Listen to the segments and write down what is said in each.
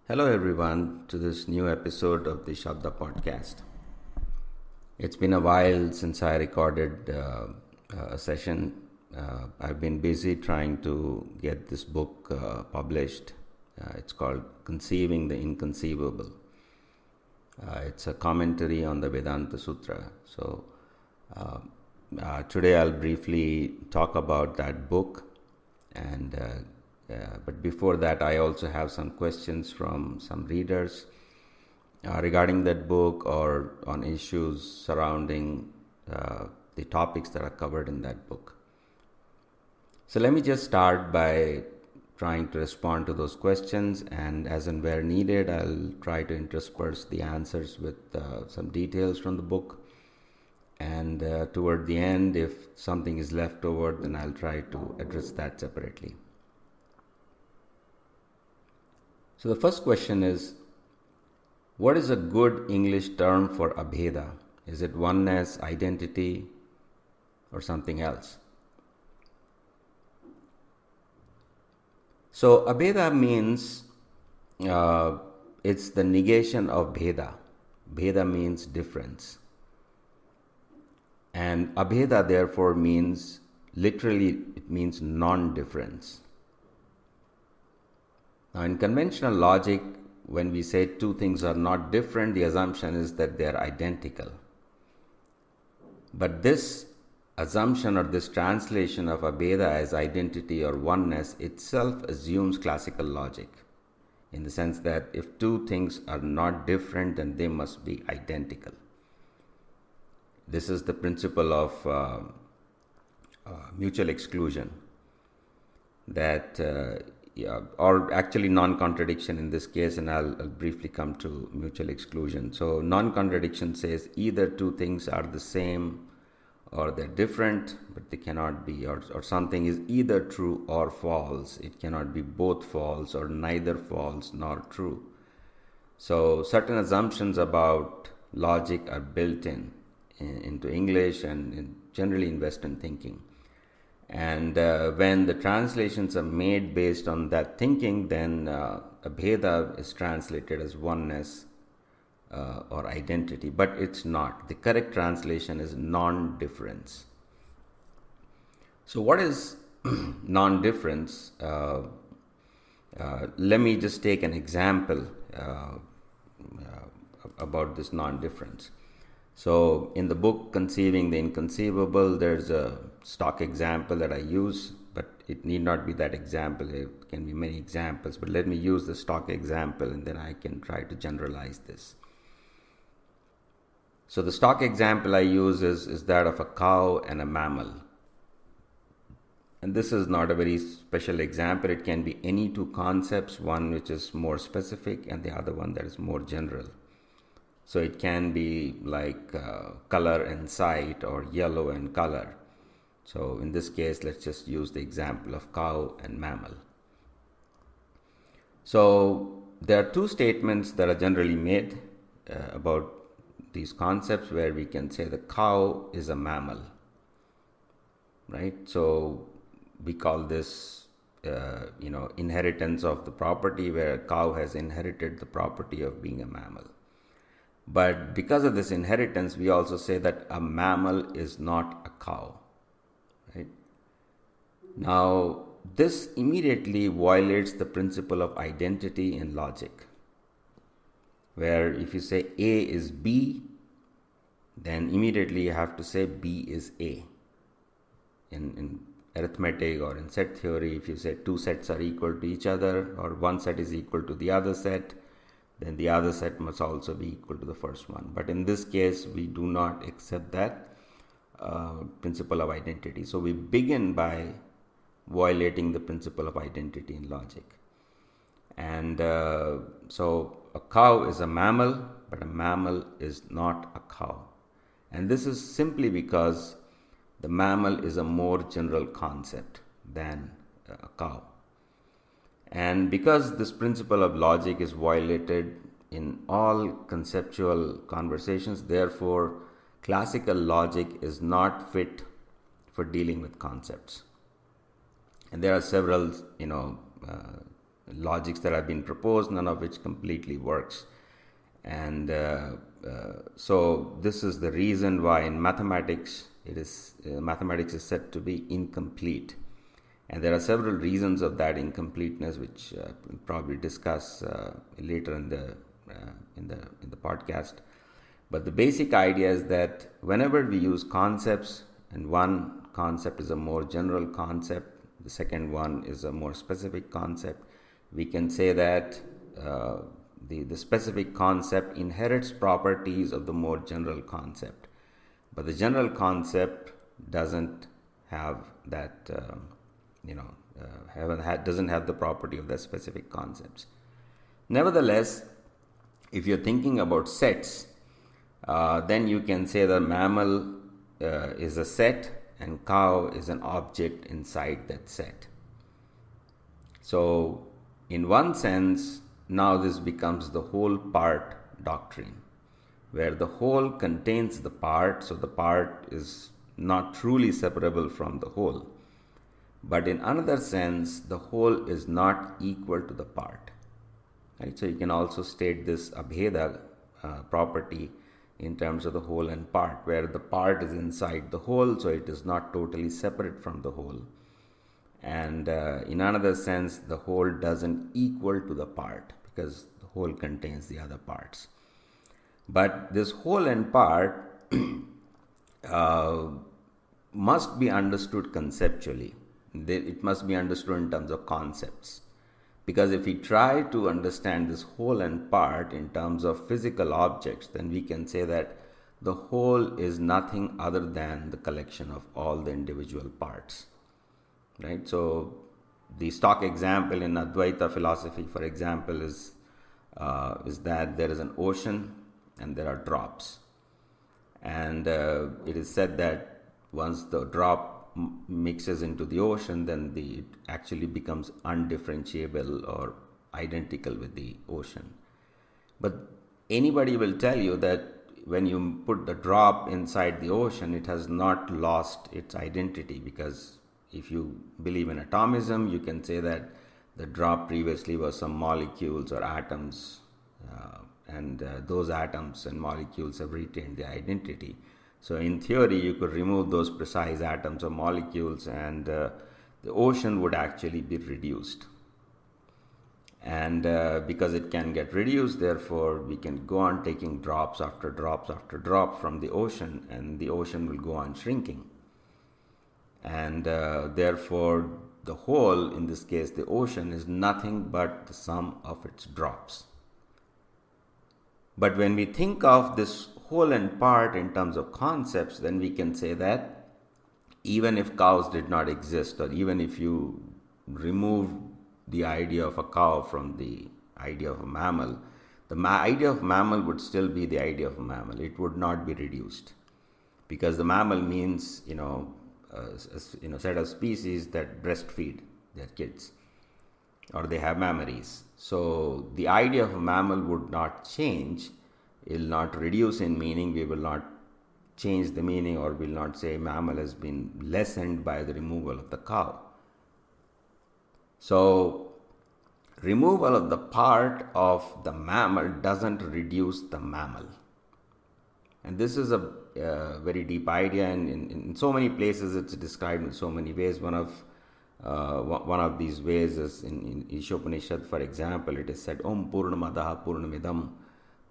Hello, everyone, to this new episode of the Shabda podcast. It's been a while since I recorded a session. I've been busy trying to get this book published. It's called Conceiving the Inconceivable. It's a commentary on the Vedanta Sutra. So, today I'll briefly talk about that book and but before that, I also have some questions from some readers regarding that book or on issues surrounding the topics that are covered in that book. So let me just start by trying to respond to those questions, and as and where needed, I'll try to intersperse the answers with some details from the book. And toward the end, if something is left over, then I'll try to address that separately. So the first question is, what is a good English term for Abhidha? Is it oneness, identity, or something else? So Abhidha means it's the negation of Bheda. Bheda means difference. And Abhidha therefore means, literally it means non-difference. Now, in conventional logic, when we say two things are not different, the assumption is that they are identical. But this assumption or this translation of Abheda as identity or oneness itself assumes classical logic, in the sense that if two things are not different, then they must be identical. This is the principle of mutual exclusion, that or actually non-contradiction in this case, and I'll briefly come to mutual exclusion. So non-contradiction says either two things are the same or they're different, but they cannot be, or something is either true or false. It cannot be both false or neither false nor true. So certain assumptions about logic are built into English and generally in Western thinking. And when the translations are made based on that thinking, then Abheda is translated as oneness or identity, but it's not. The correct translation is non-difference. So what is non-difference? Let me just take an example about this non-difference. So in the book Conceiving the Inconceivable, there's a stock example that I use, but it need not be that example. It can be many examples, but let me use the stock example and then I can try to generalize this. So the stock example I use is that of a cow and a mammal. And this is not a very special example. It can be any two concepts, one which is more specific and the other one that is more general. So it can be like color and sight or yellow and color. So in this case, let's just use the example of cow and mammal. So there are two statements that are generally made about these concepts where we can say the cow is a mammal, right? So we call this, inheritance of the property, where a cow has inherited the property of being a mammal. But because of this inheritance, we also say that a mammal is not a cow, right? Now, this immediately violates the principle of identity in logic, where if you say A is B, then immediately you have to say B is A. In arithmetic or in set theory, if you say two sets are equal to each other or one set is equal to the other set, then the other set must also be equal to the first one. But in this case, we do not accept that principle of identity. So we begin by violating the principle of identity in logic. And so a cow is a mammal, but a mammal is not a cow. And this is simply because the mammal is a more general concept than a cow. And because this principle of logic is violated in all conceptual conversations, therefore classical logic is not fit for dealing with concepts. And there are several, logics that have been proposed, none of which completely works. And so this is the reason why in mathematics mathematics is said to be incomplete. And there are several reasons of that incompleteness, which we'll probably discuss later in the podcast. But the basic idea is that whenever we use concepts, and one concept is a more general concept, the second one is a more specific concept, we can say that the specific concept inherits properties of the more general concept, but the general concept doesn't have that doesn't have the property of the specific concepts. Nevertheless, if you're thinking about sets, then you can say that mammal is a set and cow is an object inside that set. So in one sense, now this becomes the whole part doctrine, where the whole contains the part, so the part is not truly separable from the whole. But in another sense, the whole is not equal to the part. Right? So you can also state this Abhidha property in terms of the whole and part, where the part is inside the whole, so it is not totally separate from the whole. And in another sense, the whole doesn't equal to the part, because the whole contains the other parts. But this whole and part must be understood conceptually. It must be understood in terms of concepts. Because if we try to understand this whole and part in terms of physical objects, then we can say that the whole is nothing other than the collection of all the individual parts. Right? So the stock example in Advaita philosophy, for example, is that there is an ocean and there are drops. And it is said that once the drop mixes into the ocean, then it actually becomes undifferentiable or identical with the ocean. But anybody will tell you that when you put the drop inside the ocean, it has not lost its identity, because if you believe in atomism, you can say that the drop previously was some molecules or atoms, and those atoms and molecules have retained their identity. So in theory, you could remove those precise atoms or molecules, and the ocean would actually be reduced. And because it can get reduced, therefore we can go on taking drops after drops after drop from the ocean, and the ocean will go on shrinking. And therefore the whole, in this case the ocean, is nothing but the sum of its drops. But when we think of this whole and part in terms of concepts, then we can say that even if cows did not exist, or even if you remove the idea of a cow from the idea of a mammal, the idea of mammal would still be the idea of a mammal. It would not be reduced, because the mammal means a set of species that breastfeed their kids, or they have mammaries. So the idea of a mammal would not change. It will not reduce in meaning. We will not change the meaning, or will not say mammal has been lessened by the removal of the cow. So removal of the part of the mammal doesn't reduce the mammal. And this is a very deep idea, and in so many places it's described in so many ways. One of these ways is in Ishopanishad, for example. It is said, Om Purnamadaha Purnamidam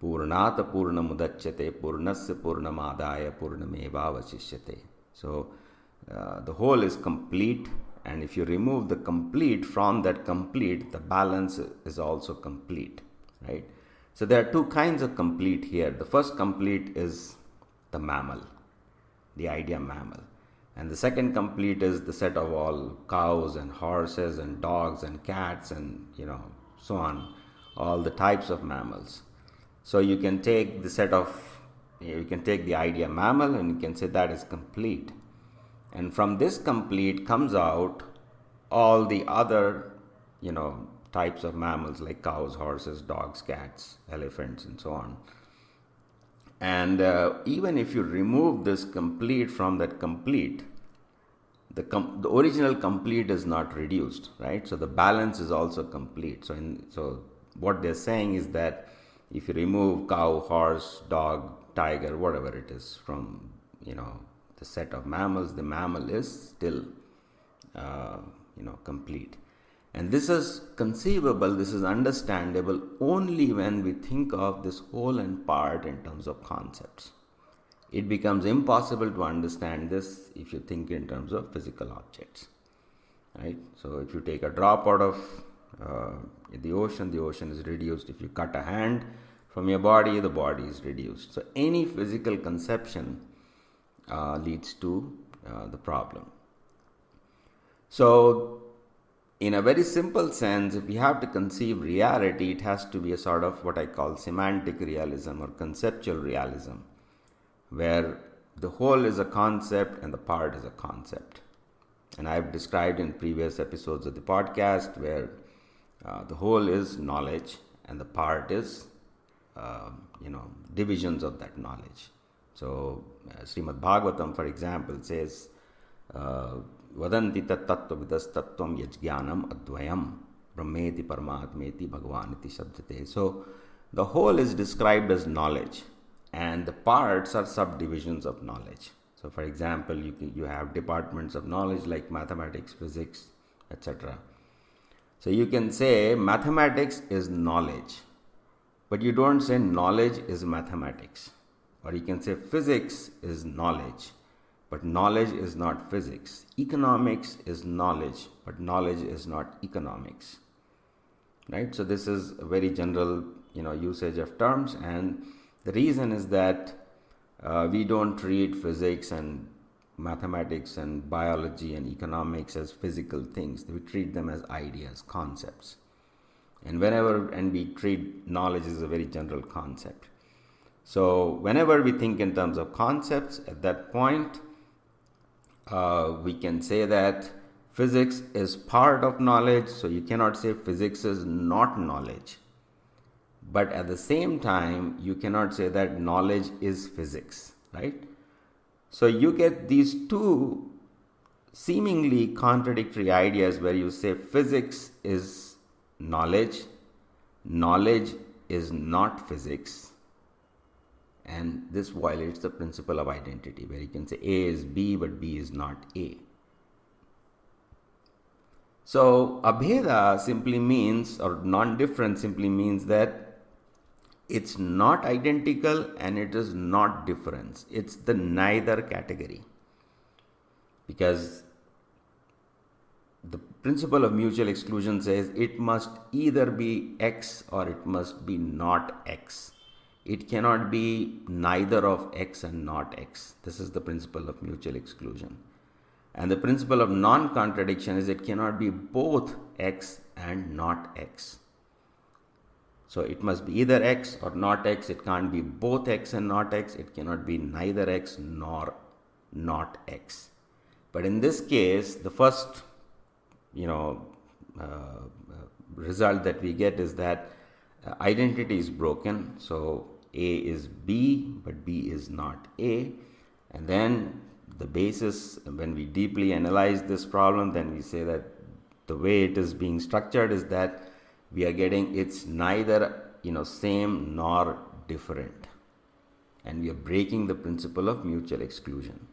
Purnata Purnamudachyate Purnasya Purnamadaya Purnamevavasishyate. So the whole is complete, and if you remove the complete from that complete, the balance is also complete, right? So there are two kinds of complete here. The first complete is the mammal, the idea mammal. And the second complete is the set of all cows and horses and dogs and cats and so on, all the types of mammals. So you can take the idea mammal, and you can say that is complete. And from this complete comes out all the other, types of mammals like cows, horses, dogs, cats, elephants, and so on. And even if you remove this complete from that complete, the original complete is not reduced, right? So the balance is also complete. So what they're saying is that if you remove cow, horse, dog, tiger, whatever it is from the set of mammals, the mammal is still complete. And this is conceivable, this is understandable only when we think of this whole and part in terms of concepts. It becomes impossible to understand this if you think in terms of physical objects, right? So if you take a drop out of the ocean is reduced. If you cut a hand from your body, the body is reduced. So any physical conception leads to the problem. So in a very simple sense, if we have to conceive reality, it has to be a sort of what I call semantic realism or conceptual realism, where the whole is a concept and the part is a concept. And I've described in previous episodes of the podcast where the whole is knowledge and the part is divisions of that knowledge. So Srimad Bhagavatam, for example, says Vadanti tat tattva vidas tattvam yajnanam advayam brahmeti paramatmeti bhagavaniti shabdate. So the whole is described as knowledge and the parts are subdivisions of knowledge. So for example, you have departments of knowledge like mathematics, physics, etc. So you can say mathematics is knowledge, but you don't say knowledge is mathematics. Or you can say physics is knowledge, but knowledge is not physics. Economics is knowledge, but knowledge is not economics. Right? So this is a very general, usage of terms, and the reason is that we don't treat physics and mathematics and biology and economics as physical things. We treat them as ideas, concepts. And we treat knowledge as a very general concept. So whenever we think in terms of concepts, at that point, we can say that physics is part of knowledge. So you cannot say physics is not knowledge. But at the same time, you cannot say that knowledge is physics, right? So you get these two seemingly contradictory ideas where you say physics is knowledge, knowledge is not physics, and this violates the principle of identity, where you can say A is B but B is not A. So Abhidha simply means, or non-different simply means that it's not identical and it is not difference. It's the neither category. Because the principle of mutual exclusion says it must either be X or it must be not X. It cannot be neither of X and not X. This is the principle of mutual exclusion. And the principle of non-contradiction is it cannot be both X and not X. So it must be either X or not X. It can't be both X and not X. It cannot be neither X nor not X. But in this case, the first result that we get is that identity is broken. So A is B, but B is not A. And then the basis, when we deeply analyze this problem, then we say that the way it is being structured is that we are getting it's neither same nor different, and we are breaking the principle of mutual exclusion.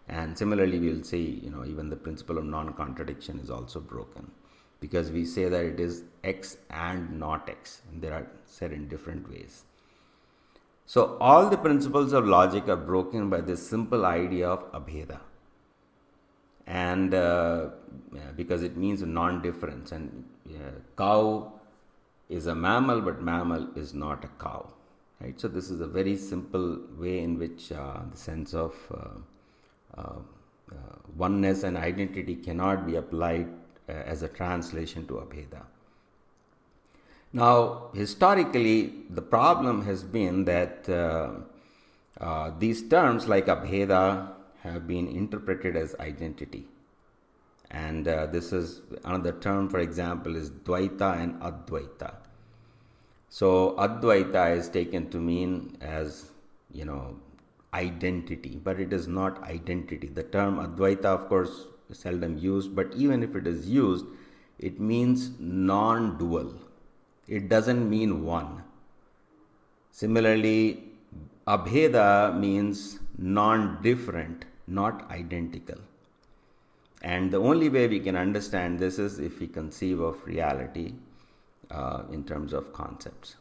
And similarly, we will say even the principle of non-contradiction is also broken, because we say that it is X and not X, and they are said in different ways. So all the principles of logic are broken by this simple idea of Abhidha, and because it means non-difference. And cow is a mammal, but mammal is not a cow, right? So this is a very simple way in which the sense of oneness and identity cannot be applied as a translation to Abhidha. Now, historically, the problem has been that these terms like Abhidha have been interpreted as identity. And this is another term, for example, is Dvaita and Advaita. So Advaita is taken to mean as, identity, but it is not identity. The term Advaita, of course, is seldom used, but even if it is used, it means non-dual. It doesn't mean one. Similarly, Abheda means non-different, not identical. And the only way we can understand this is if we conceive of reality in terms of concepts.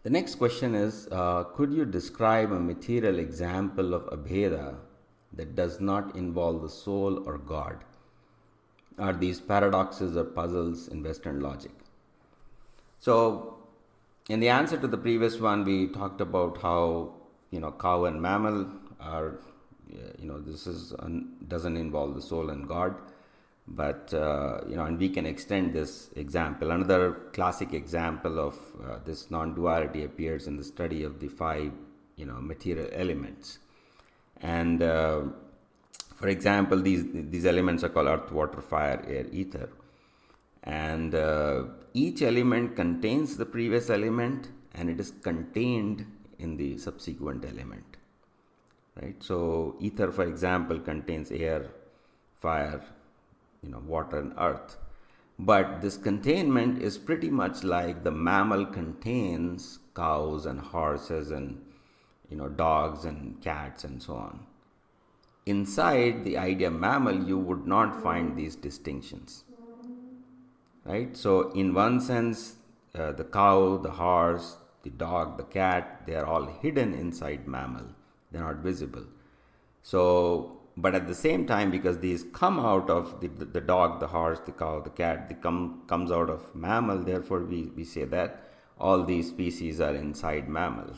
The next question is, could you describe a material example of Abheda that does not involve the soul or God? Are these paradoxes or puzzles in Western logic? So, in the answer to the previous one, we talked about how, cow and mammal are, this is doesn't involve the soul and God. But, and we can extend this example. Another classic example of this non-duality appears in the study of the five, material elements. And, for example, these elements are called earth, water, fire, air, ether. And each element contains the previous element, and it is contained in the subsequent element. Right? So, ether, for example, contains air, fire, water and earth. But this containment is pretty much like the mammal contains cows and horses and dogs and cats and so on. Inside the idea mammal, you would not find these distinctions. Right? So in one sense, the cow, the horse, the dog, the cat, they are all hidden inside mammal. They are not visible. So, but at the same time, because these come out of the dog, the horse, the cow, the cat, comes out of mammal, therefore we say that all these species are inside mammal.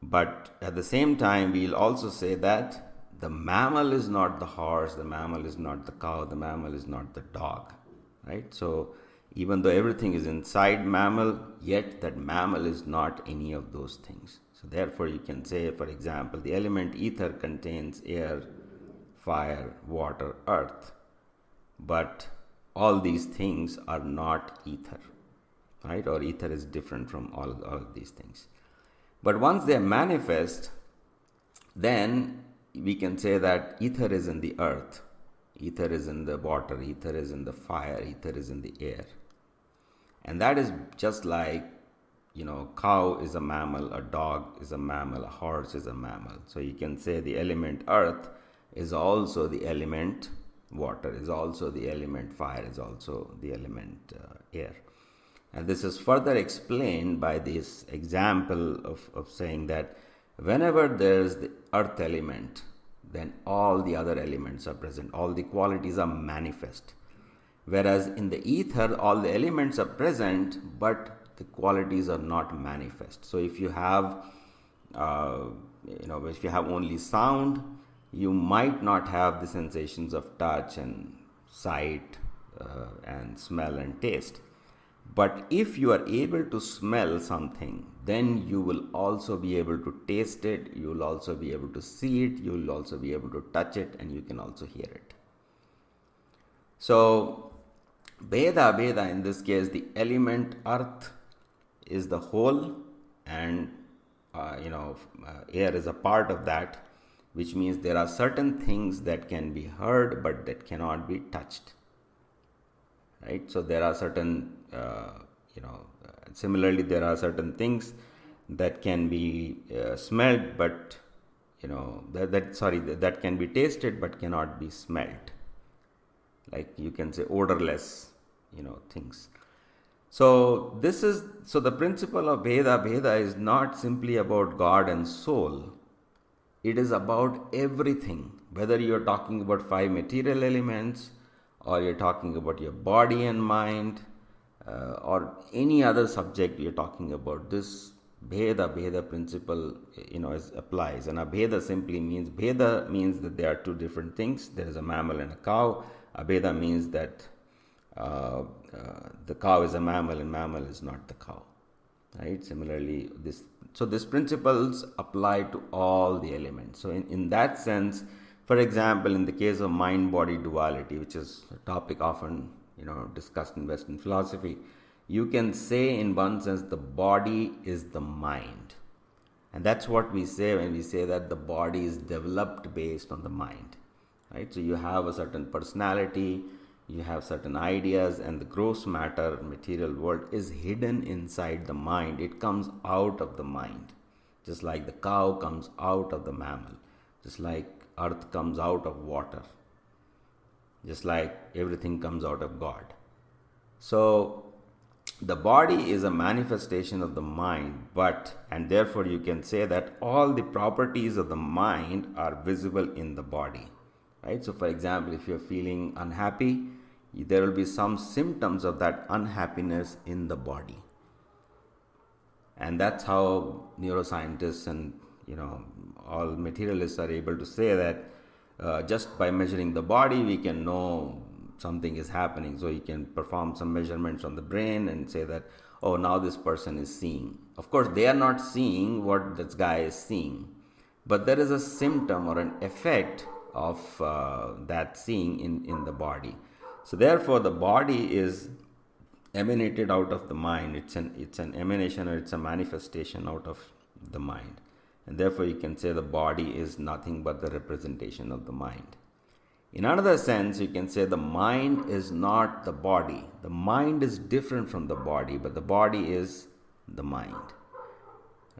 But at the same time, we'll also say that the mammal is not the horse, the mammal is not the cow, the mammal is not the dog. Right? So even though everything is inside mammal, yet that mammal is not any of those things. So therefore you can say, for example, the element ether contains air, fire, water, earth. But all these things are not ether. Right? Or ether is different from all of these things. But once they manifest, then we can say that ether is in the earth, ether is in the water, ether is in the fire, ether is in the air. And that is just like, cow is a mammal, a dog is a mammal, a horse is a mammal. So you can say the element earth is also the element water, is also the element fire, is also the element air. And this is further explained by this example of saying that whenever there is the earth element, then all the other elements are present, all the qualities are manifest. Whereas in the ether, all the elements are present, but the qualities are not manifest. So if you have, if you have only sound, you might not have the sensations of touch and sight and smell and taste. But if you are able to smell something, then you will also be able to taste it, you will also be able to see it, you will also be able to touch it, and you can also hear it. So, Bheda-abheda, in this case, the element earth is the whole, and air is a part of that, which means there are certain things that can be heard but that cannot be touched. Right? So there are certain, similarly there are certain things that can be smelled, but that can be tasted but cannot be smelled. Like you can say odorless, things. So the principle of Bheda is not simply about God and soul. It is about everything. Whether you're talking about five material elements, or you're talking about your body and mind, or any other subject you're talking about, this Bheda principle, applies. And Abheda simply means, Bheda means that there are two different things. There is a mammal and a cow. Abheda means that the cow is a mammal and mammal is not the cow. Right? Similarly, these principles apply to all the elements. So in that sense, For example, in the case of mind-body duality, which is a topic often discussed in Western philosophy, you can say in one sense the body is the mind. And that's what we say when we say that the body is developed based on the mind. Right? So you have a certain personality, you have certain ideas, and the gross matter, material world, is hidden inside the mind. It comes out of the mind. Just like the cow comes out of the mammal. Just like earth comes out of water. Just like everything comes out of God. So the body is a manifestation of the mind, and therefore you can say that all the properties of the mind are visible in the body. Right? So for example, if you're feeling unhappy, there will be some symptoms of that unhappiness in the body. And that's how neuroscientists and all materialists are able to say that just by measuring the body we can know something is happening. So you can perform some measurements on the brain and say that, oh, now this person is seeing. Of course, they are not seeing what this guy is seeing, but there is a symptom or an effect of that seeing in the body. So therefore, the body is emanated out of the mind. It's an emanation, or it's a manifestation out of the mind. And therefore, you can say the body is nothing but the representation of the mind. In another sense, you can say the mind is not the body. The mind is different from the body, but the body is the mind.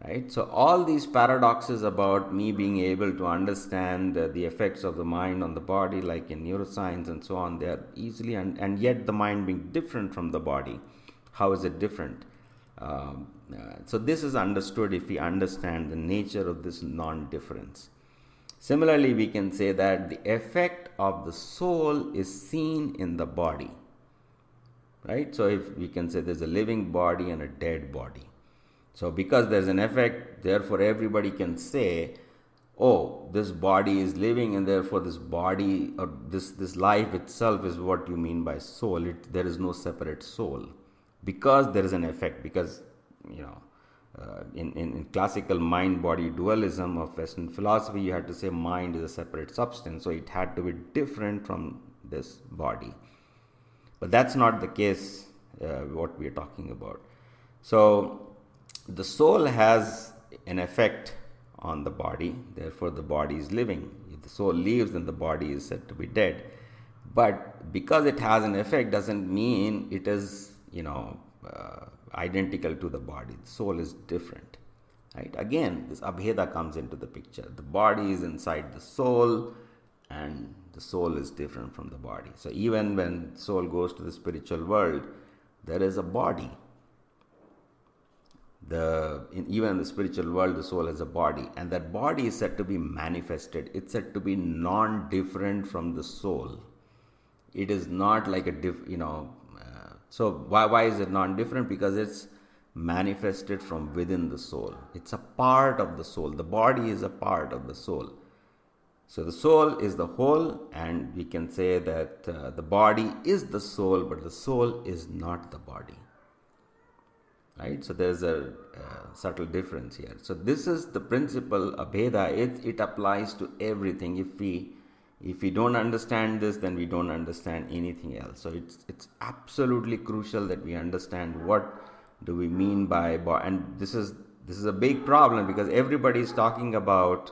Right? So all these paradoxes about me being able to understand the effects of the mind on the body, like in neuroscience and so on, they are easily, and yet the mind being different from the body. How is it different? So this is understood if we understand the nature of this non-difference. Similarly, we can say that the effect of the soul is seen in the body. Right? So if we can say there's a living body and a dead body. So because there's an effect, therefore everybody can say, oh, this body is living, and therefore this body or this life itself is what you mean by soul. There is no separate soul. Because there is an effect, because in classical mind-body dualism of Western philosophy, you had to say mind is a separate substance, so it had to be different from this body. But that's not the case, what we are talking about. So the soul has an effect on the body, therefore the body is living. If the soul leaves, then the body is said to be dead. But because it has an effect doesn't mean it is, identical to the body. The soul is different. Right? Again, this Abhidha comes into the picture. The body is inside the soul, and the soul is different from the body. So even when soul goes to the spiritual world, there is a body. Even in the spiritual world, the soul has a body, and that body is said to be manifested. It's said to be non-different from the soul. It is not like so why is it non-different? Because it's manifested from within the soul. It's a part of the soul. The body is a part of the soul. So the soul is the whole, and we can say that the body is the soul, but the soul is not the body. Right? So there's a subtle difference here. So this is the principle Abhidha. It applies to everything. If we don't understand this, then we don't understand anything else. So it's absolutely crucial that we understand what do we mean by body. And this is a big problem, because everybody is talking about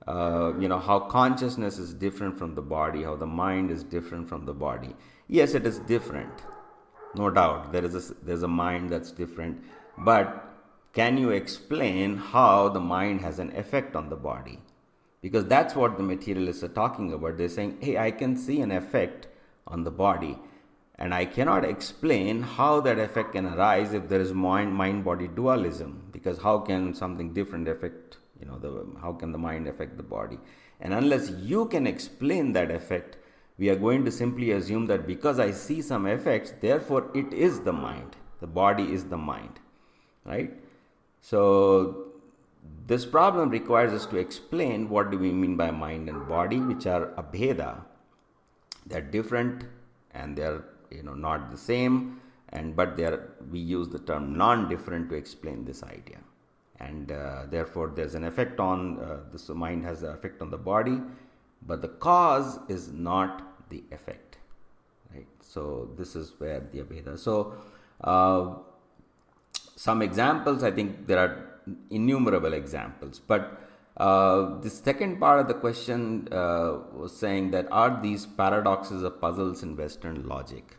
how consciousness is different from the body, how the mind is different from the body. Yes, it is different. No doubt, there's a mind that's different, but can you explain how the mind has an effect on the body? Because that's what the materialists are talking about. They're saying, hey, I can see an effect on the body, and I cannot explain how that effect can arise if there is mind-body dualism, because how can something different affect, how can the mind affect the body? And unless you can explain that effect, we are going to simply assume that because I see some effects, therefore it is the mind. The body is the mind, right? So this problem requires us to explain what do we mean by mind and body, which are Abheda. They're different, and they're not the same, but we use the term non-different to explain this idea. And therefore there's an effect on this mind has an effect on the body, but the cause is not the effect, right? So this is where the Abhidha. So some examples, I think there are innumerable examples, but the second part of the question was saying that are these paradoxes or puzzles in Western logic?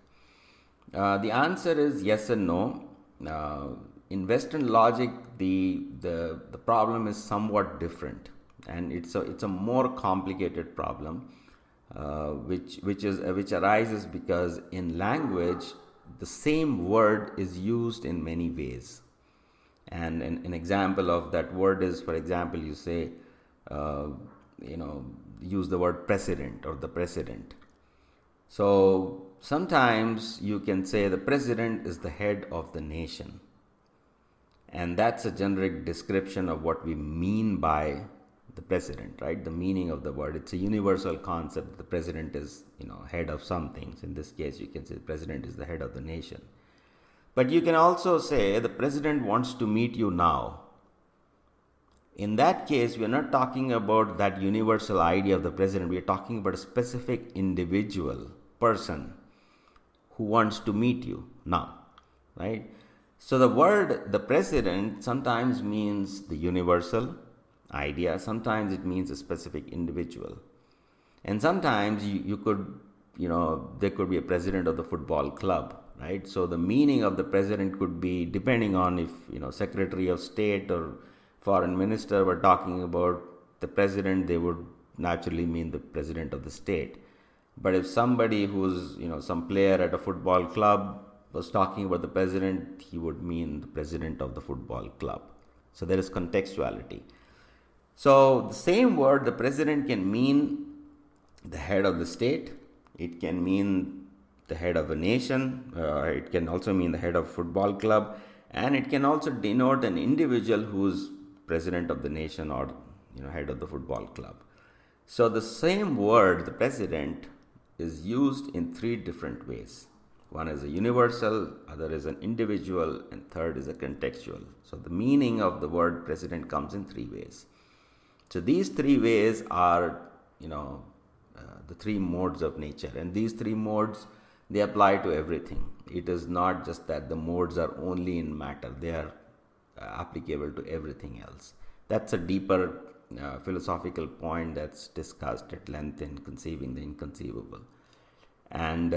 The answer is yes and no. In Western logic, the problem is somewhat different, and it's a more complicated problem, which arises because in language the same word is used in many ways. And an example of that word is, for example, you say, use the word president or the president. So sometimes you can say the president is the head of the nation. And that's a generic description of what we mean by the president, right? The meaning of the word. It's a universal concept. The president is, head of some things. In this case, you can say the president is the head of the nation. But you can also say the president wants to meet you now. In that case, we are not talking about that universal idea of the president. We are talking about a specific individual person who wants to meet you now, right? So the word the president sometimes means the universal idea, sometimes it means a specific individual. And sometimes you could, there could be a president of the football club, right? So the meaning of the president could be, depending on if, Secretary of State or Foreign Minister were talking about the president, they would naturally mean the president of the state. But if somebody who's, some player at a football club was talking about the president, he would mean the president of the football club. So there is contextuality. So the same word, the president, can mean the head of the state. It can mean the head of a nation. It can also mean the head of a football club. And it can also denote an individual who's president of the nation or, head of the football club. So the same word, the president, is used in three different ways. One is a universal, other is an individual, and third is a contextual. So the meaning of the word president comes in three ways. So these three ways are, the three modes of nature. And these three modes, they apply to everything. It is not just that the modes are only in matter. They are applicable to everything else. That's a deeper philosophical point that's discussed at length in Conceiving the Inconceivable. And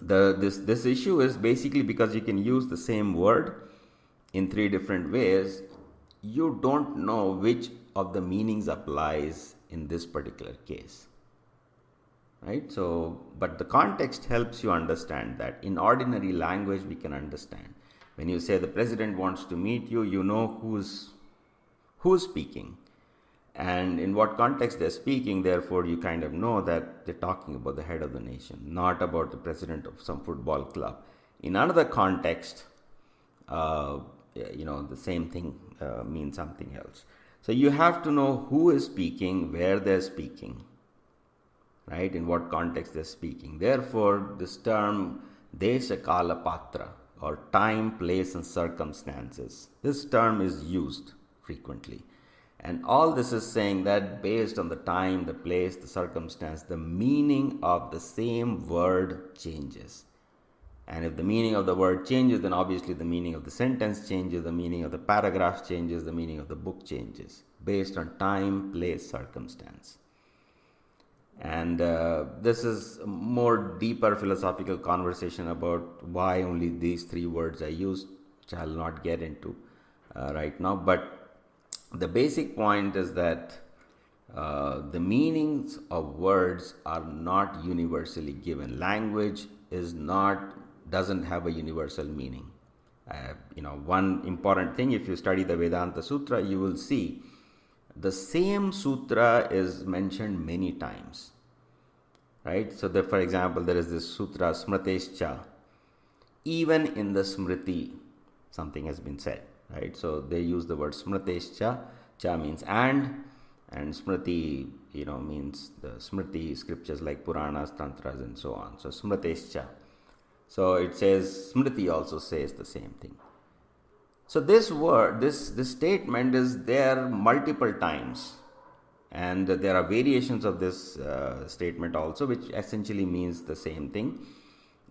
this issue is basically because you can use the same word in three different ways, you don't know which of the meanings applies in this particular case, right? So, but the context helps you understand that. In ordinary language, we can understand. When you say the president wants to meet you, you know who's speaking and in what context they're speaking. Therefore, you kind of know that they're talking about the head of the nation, not about the president of some football club. In another context, the same thing means something else. So you have to know who is speaking, where they're speaking, right? In what context they're speaking. Therefore, this term desha kala patra, or time, place, and circumstances, this term is used frequently. And all this is saying that based on the time, the place, the circumstance, the meaning of the same word changes. And if the meaning of the word changes, then obviously the meaning of the sentence changes, the meaning of the paragraph changes, the meaning of the book changes, based on time, place, circumstance. And this is a more deeper philosophical conversation about why only these three words are used, which I'll not get into right now. But the basic point is that the meanings of words are not universally given. Language doesn't have a universal meaning. One important thing, if you study the Vedanta Sutra, you will see the same sutra is mentioned many times, right? So, for example, there is this sutra, Smritescha. Even in the Smriti, something has been said, right? So, they use the word Smritescha. Cha means and Smriti, means the Smriti scriptures like Puranas, Tantras, and so on. So, Smritescha. So, it says, Smriti also says the same thing. So this word, this statement is there multiple times And there are variations of this statement also, which essentially means the same thing.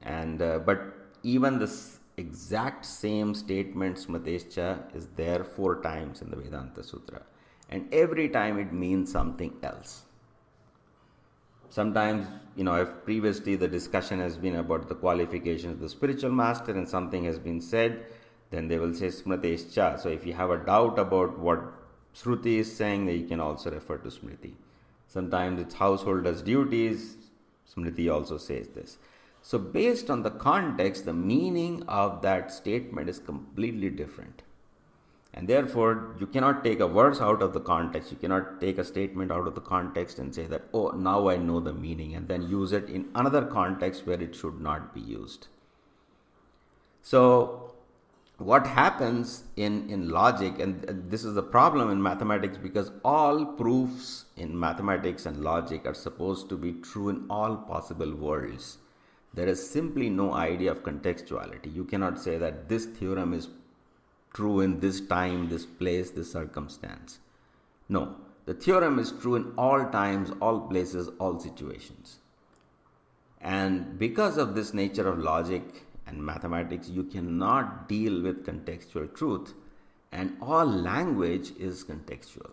And but even this exact same statement, Smatescha, is there 4 times in the Vedanta Sutra. And every time it means something else. Sometimes, if previously the discussion has been about the qualifications of the spiritual master and something has been said, then they will say Smatescha. So if you have a doubt about what Shruti is saying, then you can also refer to Smriti. Sometimes it's householders' duties, Smriti also says this. So based on the context, the meaning of that statement is completely different. And therefore, you cannot take a verse out of the context. You cannot take a statement out of the context and say that, oh, now I know the meaning, and then use it in another context where it should not be used. So what happens in logic, and this is the problem in mathematics, because all proofs in mathematics and logic are supposed to be true in all possible worlds. There is simply no idea of contextuality. You cannot say that this theorem is true in this time, this place, this circumstance. No, the theorem is true in all times, all places, all situations. And because of this nature of logic and mathematics, you cannot deal with contextual truth, and all language is contextual.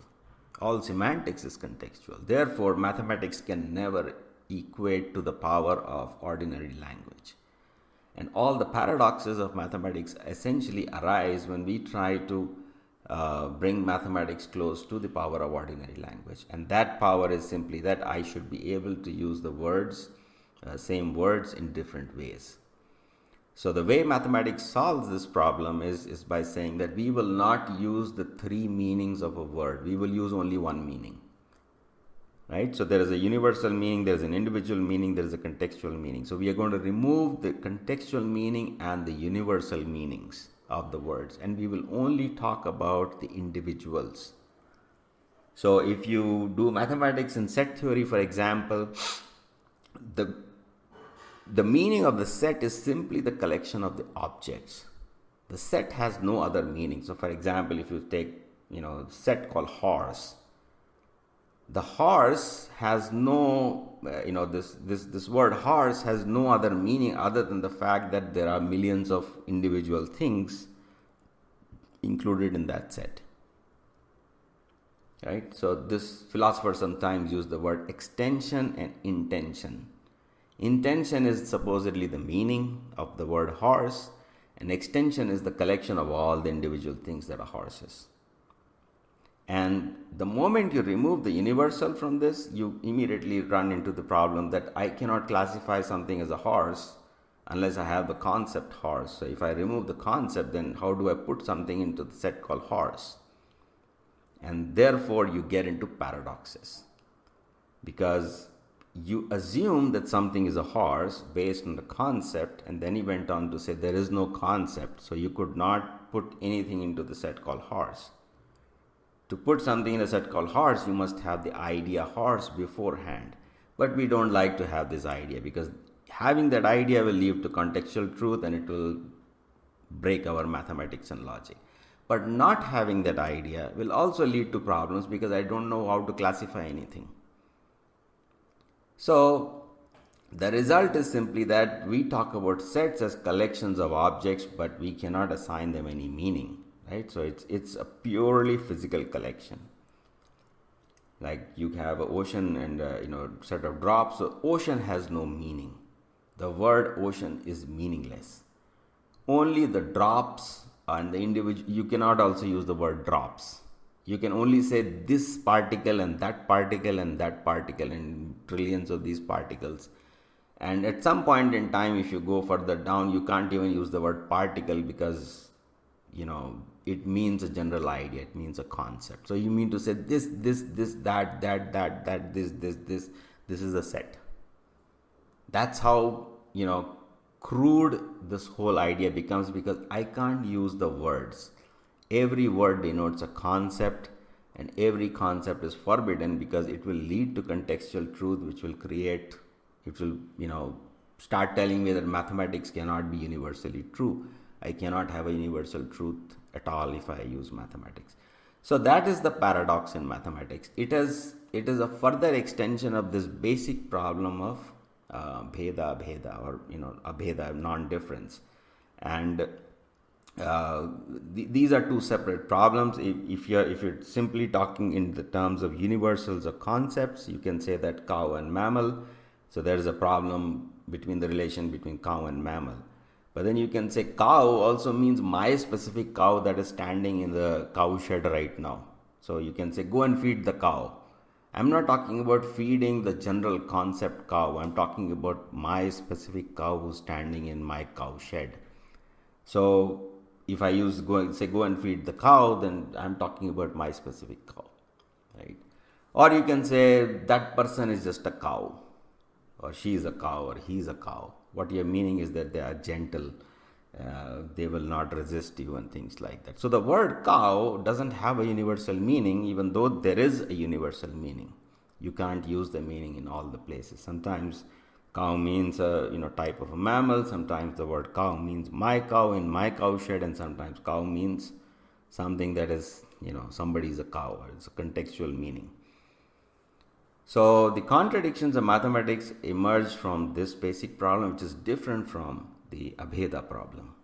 All semantics is contextual. Therefore, mathematics can never equate to the power of ordinary language. And all the paradoxes of mathematics essentially arise when we try to bring mathematics close to the power of ordinary language. And that power is simply that I should be able to use the words, same words in different ways. So the way mathematics solves this problem is by saying that we will not use the 3 meanings of a word. We will use only one meaning. Right? So there is a universal meaning, there is an individual meaning, there is a contextual meaning. So we are going to remove the contextual meaning and the universal meanings of the words, and we will only talk about the individuals. So if you do mathematics in set theory, for example, the meaning of the set is simply the collection of the objects. The set has no other meaning. So for example, if you take set called horse, the horse has no, this word horse has no other meaning other than the fact that there are millions of individual things included in that set. Right? So this philosopher sometimes use the word extension and intention. Intention is supposedly the meaning of the word horse, and extension is the collection of all the individual things that are horses. And the moment you remove the universal from this, you immediately run into the problem that I cannot classify something as a horse unless I have the concept horse. So if I remove the concept, then how do I put something into the set called horse? And therefore you get into paradoxes, because you assume that something is a horse based on the concept, and then he went on to say there is no concept, so you could not put anything into the set called horse. To put something in a set called horse, you must have the idea horse beforehand. But we don't like to have this idea, because having that idea will lead to contextual truth and it will break our mathematics and logic. But not having that idea will also lead to problems, because I don't know how to classify anything. So the result is simply that we talk about sets as collections of objects, but we cannot assign them any meaning. Right? So it's a purely physical collection. Like you have an ocean and set of drops. So ocean has no meaning. The word ocean is meaningless. Only the drops and the individual. You cannot also use the word drops. You can only say this particle and that particle and that particle and trillions of these particles. And at some point in time, if you go further down, you can't even use the word particle, because it means a general idea, it means a concept. So you mean to say this, that, this is a set. That's how, crude this whole idea becomes, because I can't use the words. Every word denotes a concept, and every concept is forbidden, because it will lead to contextual truth, which will start telling me that mathematics cannot be universally true. I cannot have a universal truth at all if I use mathematics. So that is the paradox in mathematics. It is a further extension of this basic problem of bheda-abheda, or abheda, non-difference. And these are two separate problems. If you're simply talking in the terms of universals or concepts, you can say that cow and mammal. So there is a problem between the relation between cow and mammal. But then you can say cow also means my specific cow that is standing in the cow shed right now. So you can say go and feed the cow. I'm not talking about feeding the general concept cow. I'm talking about my specific cow who's standing in my cow shed. So if I use go and feed the cow, then I'm talking about my specific cow, right? Or you can say that person is just a cow, or she is a cow, or he is a cow. What you're meaning is that they are gentle, they will not resist you, and things like that. So the word cow doesn't have a universal meaning, even though there is a universal meaning. You can't use the meaning in all the places. Sometimes cow means a type of a mammal. Sometimes the word cow means my cow in my cow shed, and sometimes cow means something that is somebody is a cow. It's a contextual meaning. So the contradictions of mathematics emerge from this basic problem, which is different from the Abheda problem.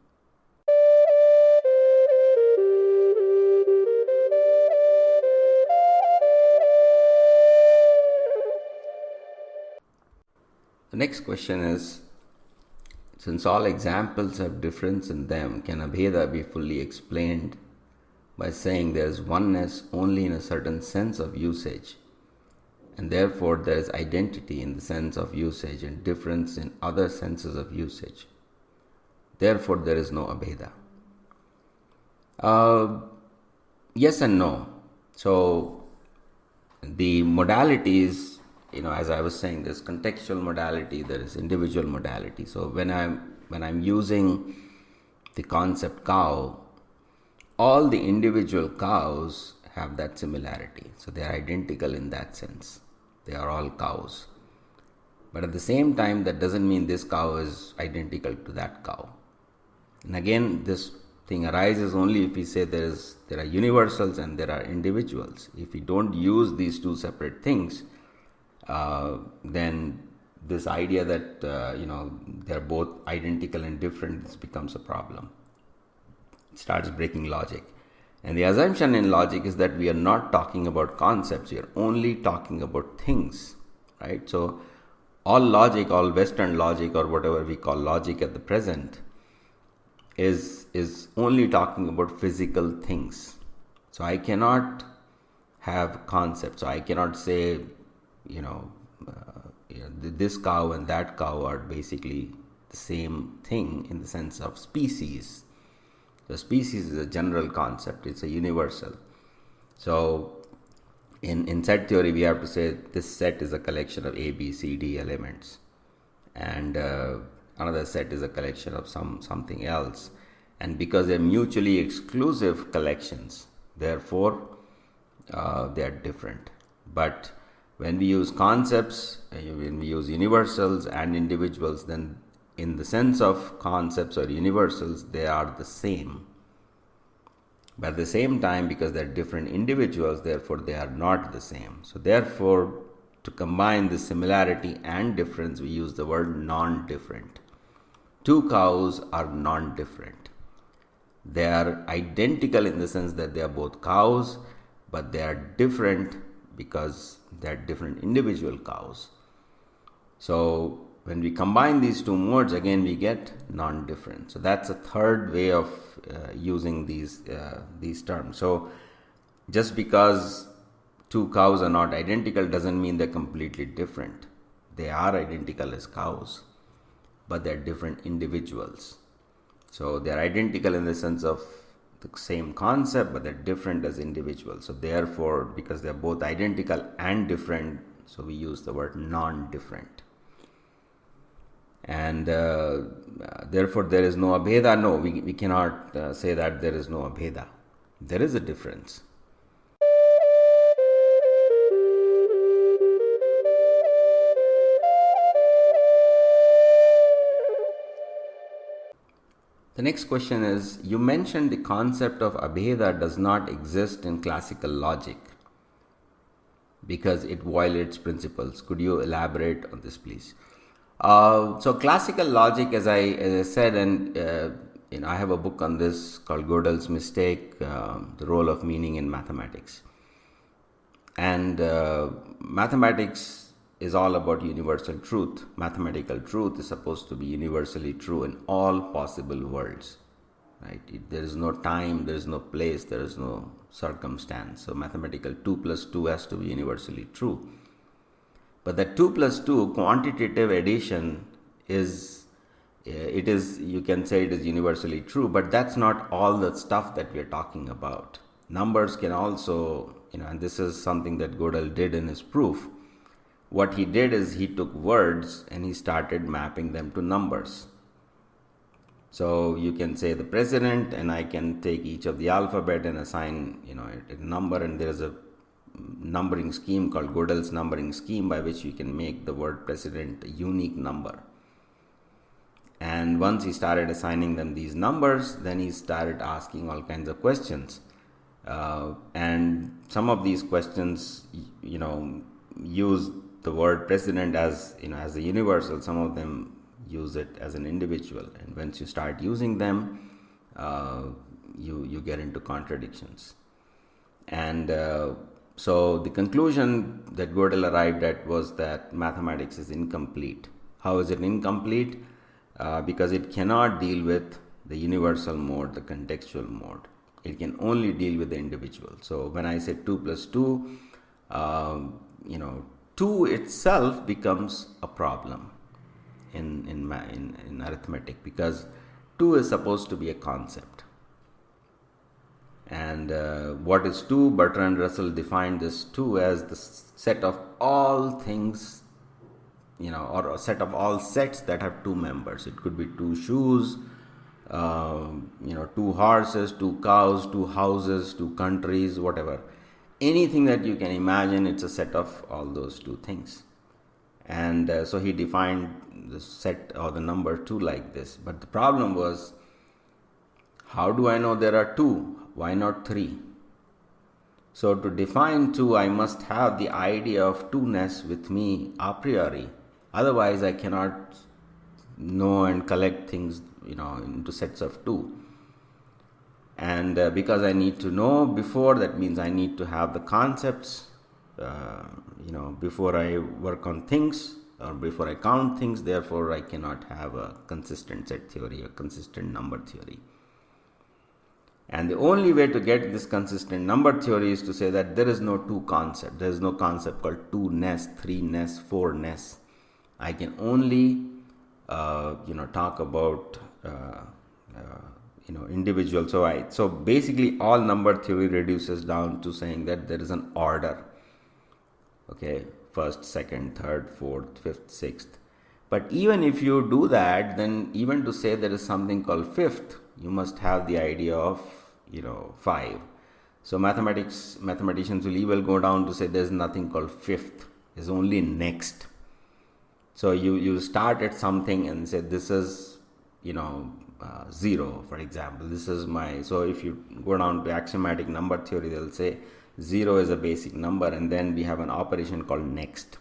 The next question is, since all examples have difference in them, can Abheda be fully explained by saying there is oneness only in a certain sense of usage, and therefore there is identity in the sense of usage and difference in other senses of usage? Therefore there is no Abheda. Yes and no. So the modalities, as I was saying, there's contextual modality, there is individual modality. So when I'm using the concept cow, all the individual cows have that similarity. So they are identical in that sense. They are all cows. But at the same time, that doesn't mean this cow is identical to that cow. And again, this thing arises only if we say there are universals and there are individuals. If we don't use these two separate things, then this idea that they're both identical and different, this becomes a problem. It starts breaking logic. And the assumption in logic is that we are not talking about concepts, we are only talking about things, right? So all logic, all Western logic, or whatever we call logic at the present, is only talking about physical things. So I cannot have concepts. So I cannot say, this cow and that cow are basically the same thing in the sense of species. The species is a general concept, it's a universal. So in set theory, we have to say this set is a collection of A, B, C, D elements, and another set is a collection of something else. And because they're mutually exclusive collections, therefore they are different. But when we use concepts, when we use universals and individuals, then in the sense of concepts or universals, they are the same. But at the same time, because they're different individuals, therefore they are not the same. So therefore, to combine the similarity and difference, we use the word non-different. Two cows are non-different. They are identical in the sense that they are both cows, but they are different because they are different individual cows. So when we combine these two modes, again we get non-different. So that's a third way of using these terms. So just because two cows are not identical doesn't mean they're completely different. They are identical as cows, but they're different individuals. So they're identical in the sense of the same concept, but they're different as individuals. So therefore, because they're both identical and different, so we use the word non-different. And therefore there is no Abheda. No, we cannot say that there is no Abheda. There is a difference. The The next question is, you mentioned the concept of Abhidha does not exist in classical logic because it violates principles. Could you elaborate on this, please? So classical logic, as I said, and I have a book on this called Gödel's Mistake, the Role of Meaning in Mathematics. And mathematics is all about universal truth. Mathematical truth is supposed to be universally true in all possible worlds. Right? There is no time, there is no place, there is no circumstance. So mathematical 2 plus 2 has to be universally true. But that 2 plus 2 quantitative addition you can say it is universally true, but that's not all the stuff that we are talking about. Numbers can also, and this is something that Gödel did in his proof. What he did is he took words and he started mapping them to numbers. So you can say the president, and I can take each of the alphabet and assign, a number, and there is a numbering scheme called Gödel's numbering scheme by which you can make the word president a unique number. And once he started assigning them these numbers, then he started asking all kinds of questions. And some of these questions, use the word president as a universal. Some of them use it as an individual, and once you start using them, you get into contradictions. And so the conclusion that Gödel arrived at was that mathematics is incomplete. How is it incomplete? Because it cannot deal with the universal mode, the contextual mode. It can only deal with the individual. So when I say 2 plus 2, 2 itself becomes a problem in arithmetic, because 2 is supposed to be a concept. And what is 2? Bertrand Russell defined this 2 as the set of all things, or a set of all sets that have 2 members. It could be 2 shoes, 2 horses, 2 cows, 2 houses, 2 countries, whatever. Anything that you can imagine, it's a set of all those 2 things. And so he defined the set or the number 2 like this. But the problem was, how do I know there are 2? Why not 3? So to define 2, I must have the idea of 2-ness with me a priori. Otherwise, I cannot know and collect things, into sets of 2. And because I need to know before, that means I need to have the concepts, before I work on things or before I count things. Therefore, I cannot have a consistent set theory, a consistent number theory. And the only way to get this consistent number theory is to say that there is no 2 concept. There is no concept called 2-ness, 3-ness, 4-ness. I can only, talk about, individual. So basically all number theory reduces down to saying that there is an order. Okay, first, second, third, fourth, fifth, sixth. But even if you do that, then even to say there is something called fifth, you must have the idea of, 5. So mathematicians will even go down to say there is nothing called fifth. There's only next. So you start at something and say this is, 0, for example. This is so if you go down to axiomatic number theory, they'll say 0 is a basic number, and then we have an operation called next.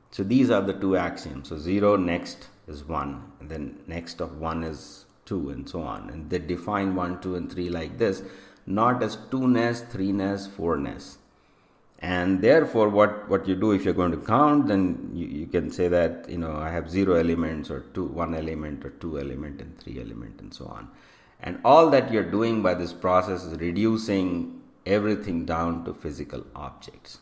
So these are the 2 axioms. So 0 next is 1, and then next of 1 is 2, and so on. And they define 1, 2, and 3 like this, not as 2-ness, 3-ness, 4-ness. And therefore, what you do if you're going to count, then you can say that, I have 0 elements, or 1 element, or 2 element, and 3 element, and so on. And all that you're doing by this process is reducing everything down to physical objects.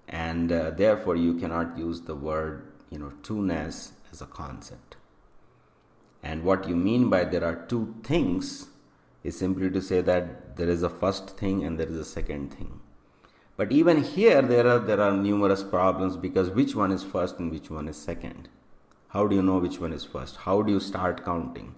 And therefore, you cannot use the word, 2-ness as a concept. And what you mean by there are 2 things is simply to say that there is a first thing and there is a second thing. But even here, there are numerous problems, because which one is first and which one is second? How do you know which one is first? How do you start counting?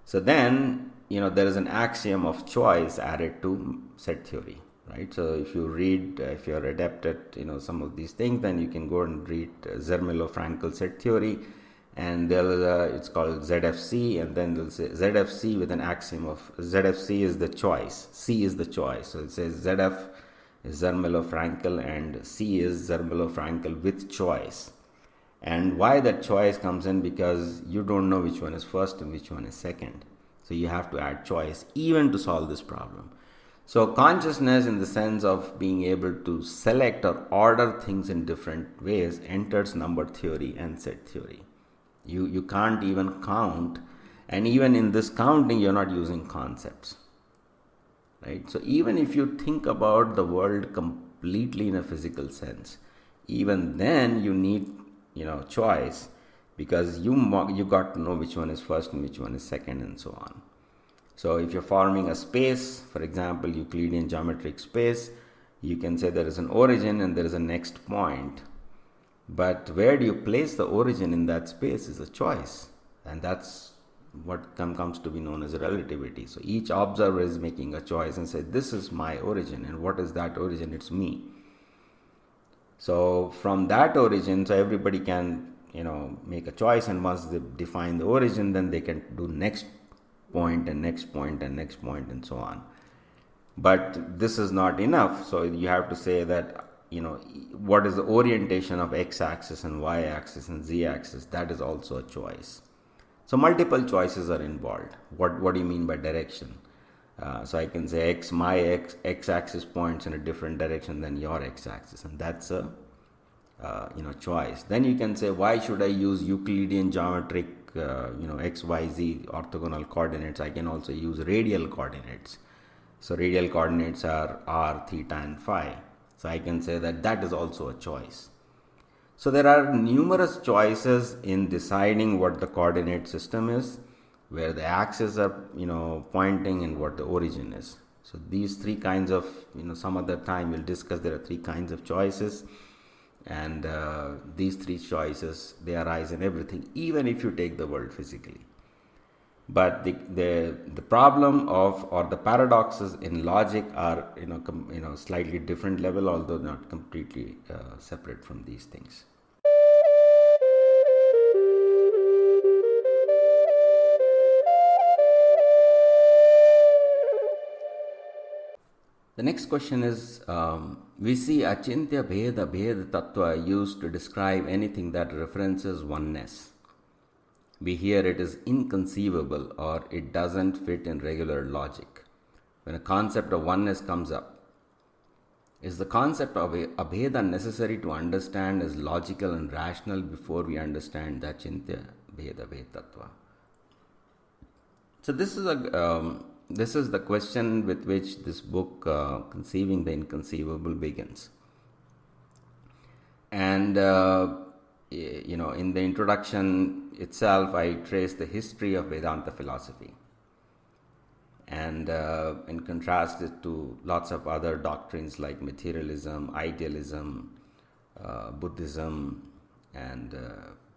So then, there is an axiom of choice added to set theory, right? So if you read, if you're adept at, some of these things, then you can go and read Zermelo-Fraenkel set theory, and it's called ZFC, and then they'll say ZFC with an axiom of ZFC is the choice, C is the choice. So it says ZF is Zermelo-Fraenkel and C is Zermelo-Fraenkel with choice. And why that choice comes in, because you don't know which one is first and which one is second. So you have to add choice even to solve this problem. So consciousness, in the sense of being able to select or order things in different ways, enters number theory and set theory. You can't even count, and even in this counting you're not using concepts, right? So even if you think about the world completely in a physical sense, even then you need choice, because you got to know which one is first and which one is second and so on. So if you're forming a space, for example Euclidean geometric space, you can say there is an origin and there is a next point. But where do you place the origin in that space is a choice, and that's what comes to be known as relativity. So each observer is making a choice and say, this is my origin, and what is that origin? It's me. So from that origin, so everybody can make a choice, and once they define the origin, then they can do next point and next point and next point and so on. But this is not enough, so you have to say that what is the orientation of x-axis and y-axis and z-axis. That is also a choice. So multiple choices are involved. What do you mean by direction? So I can say my x-axis points in a different direction than your x-axis, and that's a choice. Then you can say, why should I use Euclidean geometric x, y, z orthogonal coordinates? I can also use radial coordinates. So radial coordinates are r, theta and phi. So I can say that is also a choice. So there are numerous choices in deciding what the coordinate system is, where the axes are pointing, and what the origin is. So these three kinds of, some other time we'll discuss, there are three kinds of choices, and these three choices, they arise in everything, even if you take the world physically. But the problem or the paradoxes in logic are slightly different level, although not completely separate from these things. The next question is, we see achintya-bheda-abheda tattva used to describe anything that references oneness. We hear it is inconceivable, or it doesn't fit in regular logic. When a concept of oneness comes up, is the concept of abheda necessary to understand as logical and rational before we understand the achintya-bheda-abheda tattva? So this is the question with which this book, Conceiving the Inconceivable, begins. And in the introduction itself, I trace the history of Vedanta philosophy, and contrast it to lots of other doctrines like materialism, idealism, Buddhism, and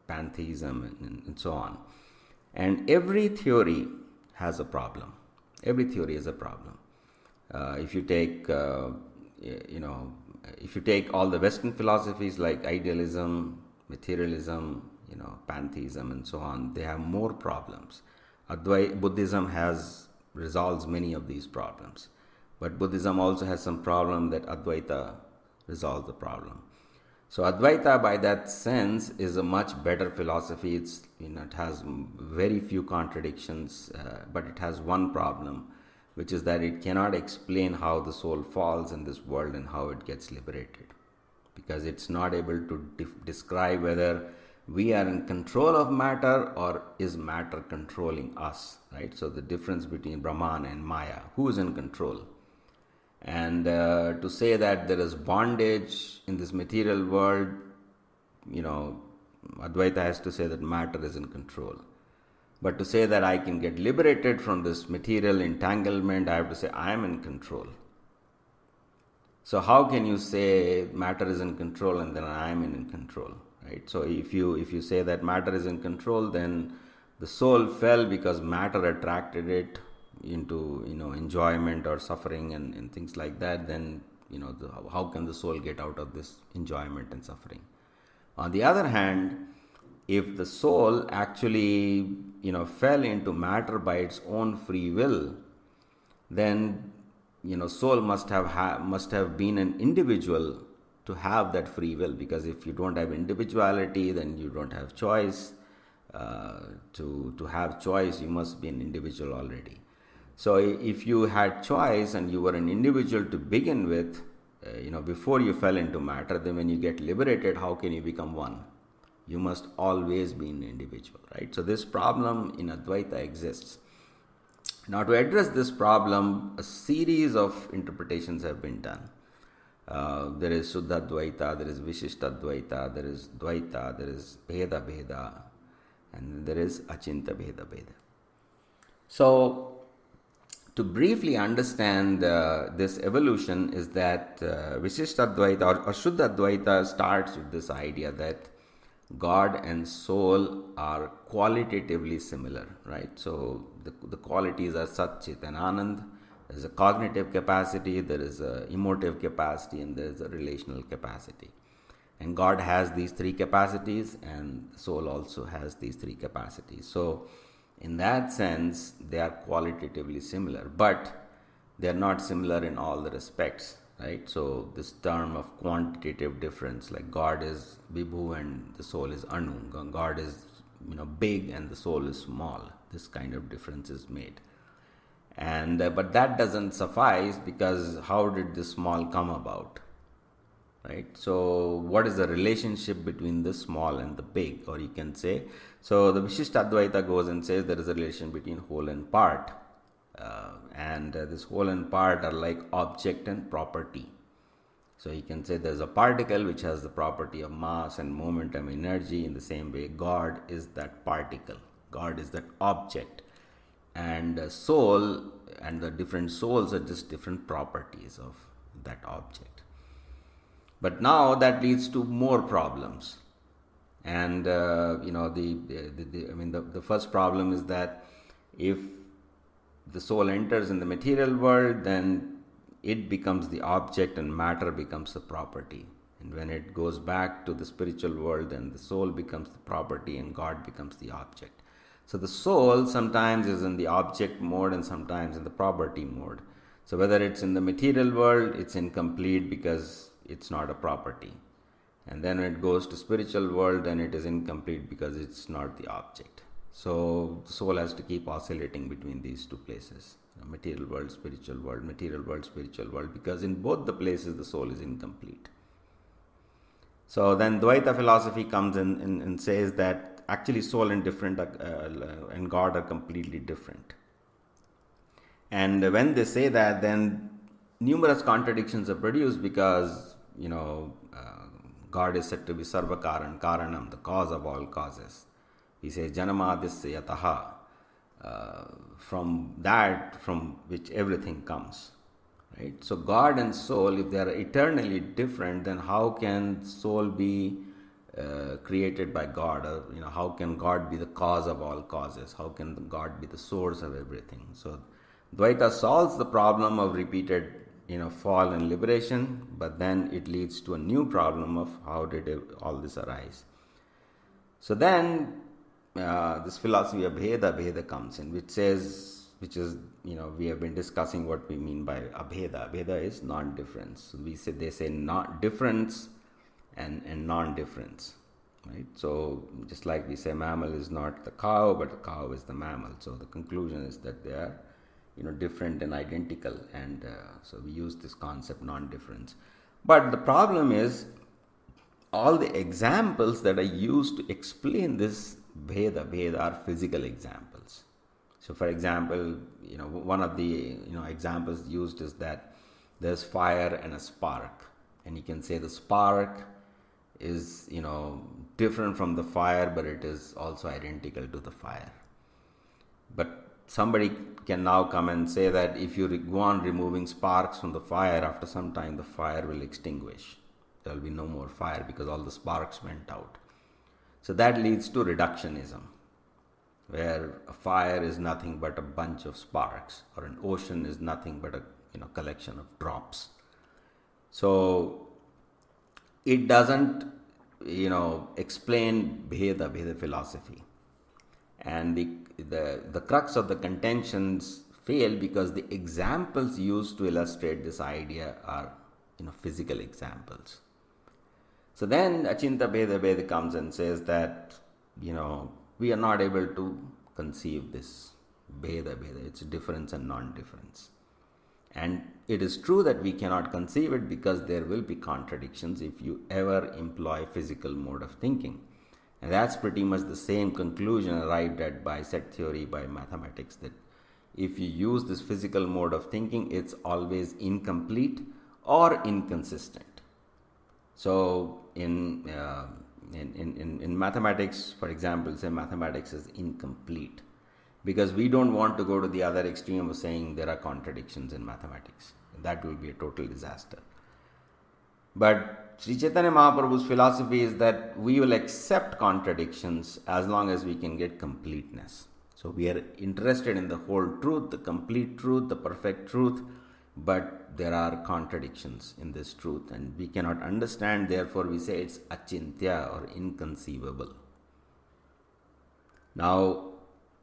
pantheism, and so on. And every theory has a problem. Every theory is a problem. If you take all the Western philosophies like idealism, materialism, pantheism and so on, they have more problems. Buddhism resolves many of these problems, but Buddhism also has some problem that Advaita resolves the problem. So Advaita, by that sense, is a much better philosophy. It has very few contradictions, but it has one problem, which is that it cannot explain how the soul falls in this world and how it gets liberated, because it's not able to describe whether we are in control of matter or is matter controlling us, right? So the difference between Brahman and Maya, who is in control? And to say that there is bondage in this material world, Advaita has to say that matter is in control. But to say that I can get liberated from this material entanglement, I have to say I am in control. So how can you say matter is in control and then I am in control, right? So if you say that matter is in control, then the soul fell because matter attracted it into enjoyment or suffering and things like that. Then how can the soul get out of this enjoyment and suffering? On the other hand, if the soul actually, fell into matter by its own free will, then, soul must have been an individual to have that free will, because if you don't have individuality, then you don't have choice. To have choice, you must be an individual already. So if you had choice and you were an individual to begin with, before you fell into matter, then when you get liberated, how can you become one? You must always be an individual, right? So this problem in Advaita exists. Now, to address this problem, a series of interpretations have been done. There is Suddha Dvaita, there is Vishishta Dvaita, there is Dvaita, there is Bheda-abheda, and there is achintya-bheda-abheda. So, to briefly understand this evolution is that Vishishta Dvaita or Shuddha Dvaita starts with this idea that God and soul are qualitatively similar, right? So the qualities are Sat, Chit and Anand. There is a cognitive capacity, there is a emotive capacity, and there is a relational capacity. And God has these three capacities, and soul also has these three capacities. So in that sense, they are qualitatively similar, but they are not similar in all the respects, right? So this term of quantitative difference, like God is Vibhu and the soul is Anu. God is big and the soul is small. This kind of difference is made. And but that doesn't suffice, because how did this small come about? Right? So what is the relationship between the small and the big? Or you can say, so the Vishishtadvaita goes and says there is a relation between whole and part. And this whole and part are like object and property. So you can say there's a particle which has the property of mass and momentum energy. In the same way, God is that particle. God is that object. And soul and the different souls are just different properties of that object. But now that leads to more problems. And the first problem is that if the soul enters in the material world, then it becomes the object and matter becomes the property. And when it goes back to the spiritual world, then the soul becomes the property and God becomes the object. So the soul sometimes is in the object mode and sometimes in the property mode. So whether it's in the material world, it's incomplete because it's not a property. And then when it goes to spiritual world, then it is incomplete because it's not the object. So the soul has to keep oscillating between these two places, material world, spiritual world, material world, spiritual world, because in both the places the soul is incomplete. So then Dvaita philosophy comes in and says that actually soul and and God are completely different. And when they say that, then numerous contradictions are produced, because God is said to be Sarva Karanam, the cause of all causes. He says Janamadisya Yataha, from which everything comes. Right? So God and soul, if they are eternally different, then how can soul be created by God? Or how can God be the cause of all causes? How can God be the source of everything? So Dvaita solves the problem of repeated fall and liberation, but then it leads to a new problem of how did all this arise. So then this philosophy of Abhidha comes in, which is we have been discussing what we mean by Abhidha. Abhidha is non-difference. So they say not difference and non-difference, right? So just like we say mammal is not the cow, but the cow is the mammal. So the conclusion is that they are different and identical, and so we use this concept non-difference. But the problem is all the examples that are used to explain this Bheda are physical examples. So for example, one of the examples used is that there's fire and a spark, and you can say the spark is different from the fire, but it is also identical to the fire. But somebody can now come and say that if you go on removing sparks from the fire, after some time the fire will extinguish. There will be no more fire because all the sparks went out. So that leads to reductionism, where a fire is nothing but a bunch of sparks, or an ocean is nothing but a collection of drops. So it doesn't explain Bheda philosophy. And the crux of the contentions fail because the examples used to illustrate this idea are physical examples. So then achintya-bheda-abheda comes and says that we are not able to conceive this bheda. It's difference and non-difference. And it is true that we cannot conceive it because there will be contradictions if you ever employ physical mode of thinking. And that's pretty much the same conclusion arrived at by set theory, by mathematics, that if you use this physical mode of thinking, it's always incomplete or inconsistent. So in mathematics, for example, say mathematics is incomplete because we don't want to go to the other extreme of saying there are contradictions in mathematics. That will be a total disaster. But Sri Chaitanya Mahaprabhu's philosophy is that we will accept contradictions as long as we can get completeness. So we are interested in the whole truth, the complete truth, the perfect truth, but there are contradictions in this truth and we cannot understand, therefore we say it's achintya or inconceivable. Now,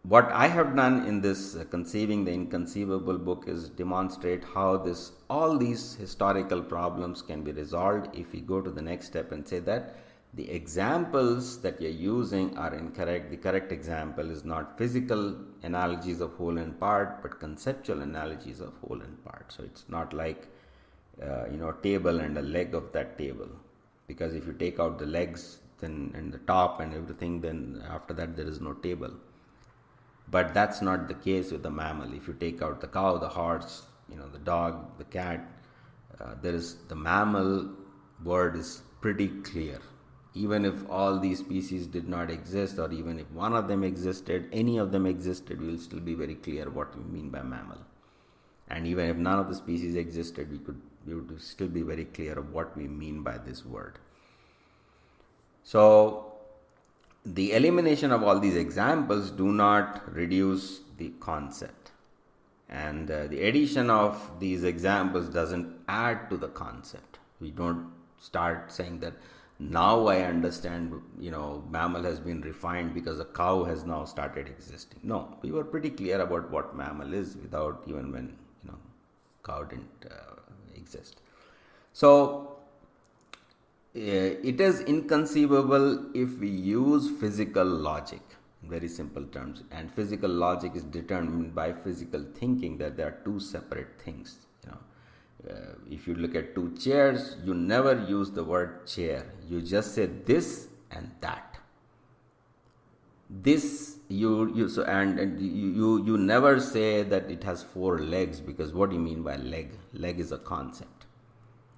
what I have done in this Conceiving the Inconceivable book is demonstrate how all these historical problems can be resolved if we go to the next step and say that the examples that you're using are incorrect. The correct example is not physical analogies of whole and part, but conceptual analogies of whole and part. So it's not like a table and a leg of that table, because if you take out the legs then and the top and everything, then after that there is no table. But that's not the case with the mammal. If you take out the cow, the horse, the dog, the cat, the mammal word is pretty clear. Even if all these species did not exist, or even if one of them existed, any of them existed, we will still be very clear what we mean by mammal. And even if none of the species existed, we would still be very clear of what we mean by this word. So the elimination of all these examples do not reduce the concept, and the addition of these examples doesn't add to the concept. We don't start saying that now I understand, mammal has been refined because a cow has now started existing. No, we were pretty clear about what mammal is without even when cow didn't exist. So it is inconceivable if we use physical logic, in very simple terms. And physical logic is determined by physical thinking, that there are two separate things. If you look at two chairs, you never use the word chair. You just say this and that. This you never say that it has four legs, because what do you mean by leg? Leg is a concept.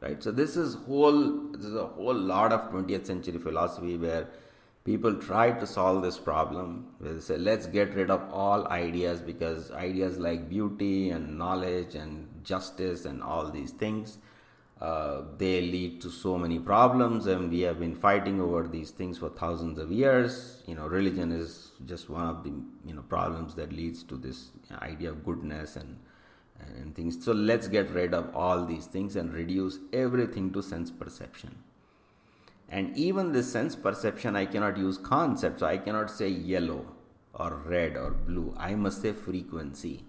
Right? So this is a whole lot of 20th century philosophy where people try to solve this problem. Where they say, let's get rid of all ideas, because ideas like beauty and knowledge and justice and all these things, they lead to so many problems, and we have been fighting over these things for thousands of years. Religion is just one of the problems that leads to this idea of goodness and things. So let's get rid of all these things and reduce everything to sense perception. And even this sense perception, I cannot use concepts. So I cannot say yellow or red or blue. I must say frequency.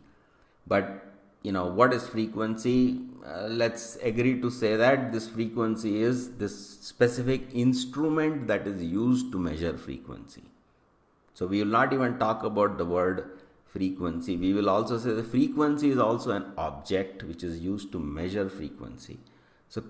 But what is frequency? Let's agree to say that this frequency is this specific instrument that is used to measure frequency. So we will not even talk about the word frequency. We will also say the frequency is also an object which is used to measure frequency. So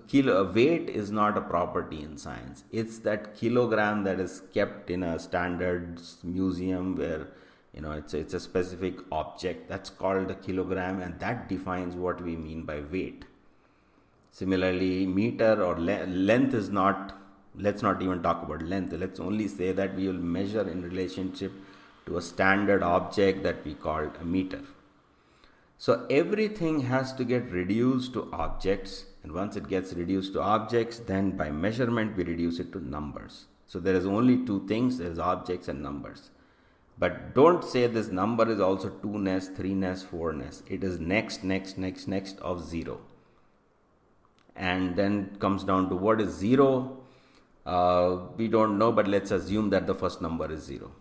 weight is not a property in science. It's that kilogram that is kept in a standard museum where it's a specific object that's called a kilogram, and that defines what we mean by weight. Similarly, meter or length is not. Let's not even talk about length. Let's only say that we will measure in relationship to a standard object that we call a meter. So everything has to get reduced to objects, and once it gets reduced to objects, then by measurement we reduce it to numbers. So there is only two things: there is objects and numbers. But don't say this number is also 2ness, 3ness, 4ness. It is next of 0. And then comes down to what is 0. We don't know, but let's assume that the first number is 0.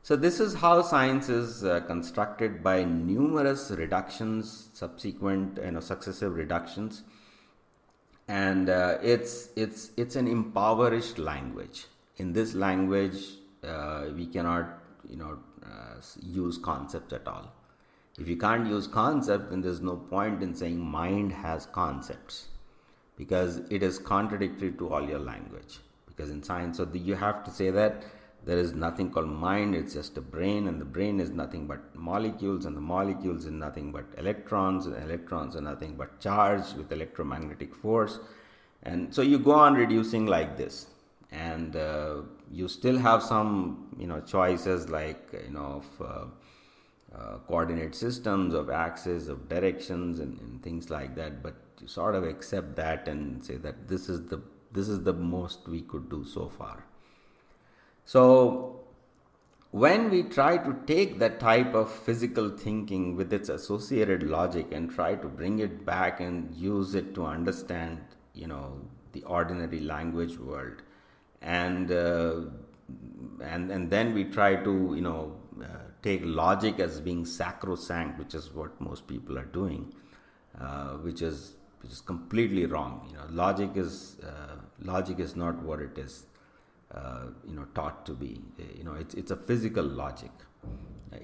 So this is how science is constructed by numerous reductions, subsequent, successive reductions, and it's an impoverished language. In this language, we cannot use concepts at all. If you can't use concepts, then there's no point in saying mind has concepts, because it is contradictory to all your language. Because in science, you have to say that there is nothing called mind, it's just a brain, and the brain is nothing but molecules, and the molecules is nothing but electrons, and electrons are nothing but charge with electromagnetic force. And so you go on reducing like this, and you still have some choices like of coordinate systems, of axes, of directions, and things like that, but you sort of accept that and say that this is the most we could do so far. So when we try to take that type of physical thinking with its associated logic and try to bring it back and use it to understand the ordinary language world, and then we try to take logic as being sacrosanct, which is what most people are doing, which is completely wrong. Logic is not what it is taught to be. It's a physical logic.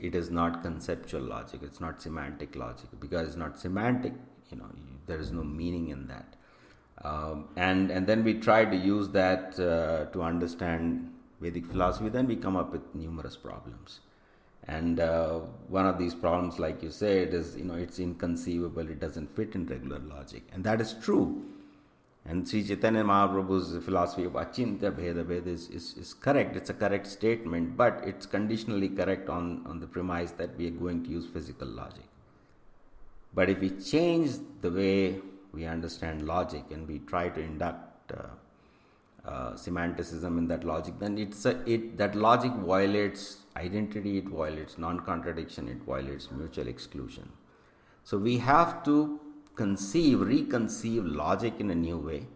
It is not conceptual logic. It's not semantic logic. Because it's not semantic, there is no meaning in that. And then we try to use that to understand Vedic philosophy. Then we come up with numerous problems. And one of these problems, like you said, is it's inconceivable. It doesn't fit in regular logic, and that is true. And Sri Chaitanya Mahaprabhu's philosophy of achintya-bheda-abheda is correct. It's a correct statement, but it's conditionally correct on the premise that we are going to use physical logic. But if we change the way we understand logic and we try to induct semanticism in that logic, then that logic violates identity, it violates non-contradiction, it violates mutual exclusion. So we have to reconceive logic in a new way.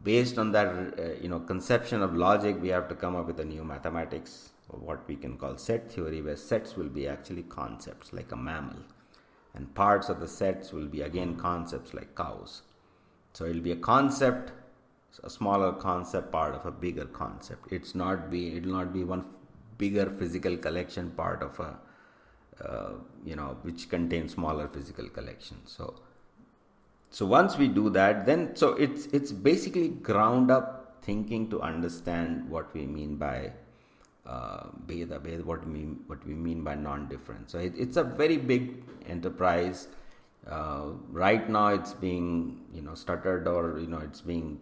Based on that conception of logic, we have to come up with a new mathematics, or what we can call set theory, where sets will be actually concepts like a mammal, and parts of the sets will be again concepts like cows. So it will be a concept, a smaller concept part of a bigger concept. It will not be one bigger physical collection part of a which contains smaller physical collections. So once we do that, then so it's basically ground up thinking to understand what we mean by Bheda, what we mean by non-difference. So it's a very big enterprise. Right now it's being stuttered, or it's being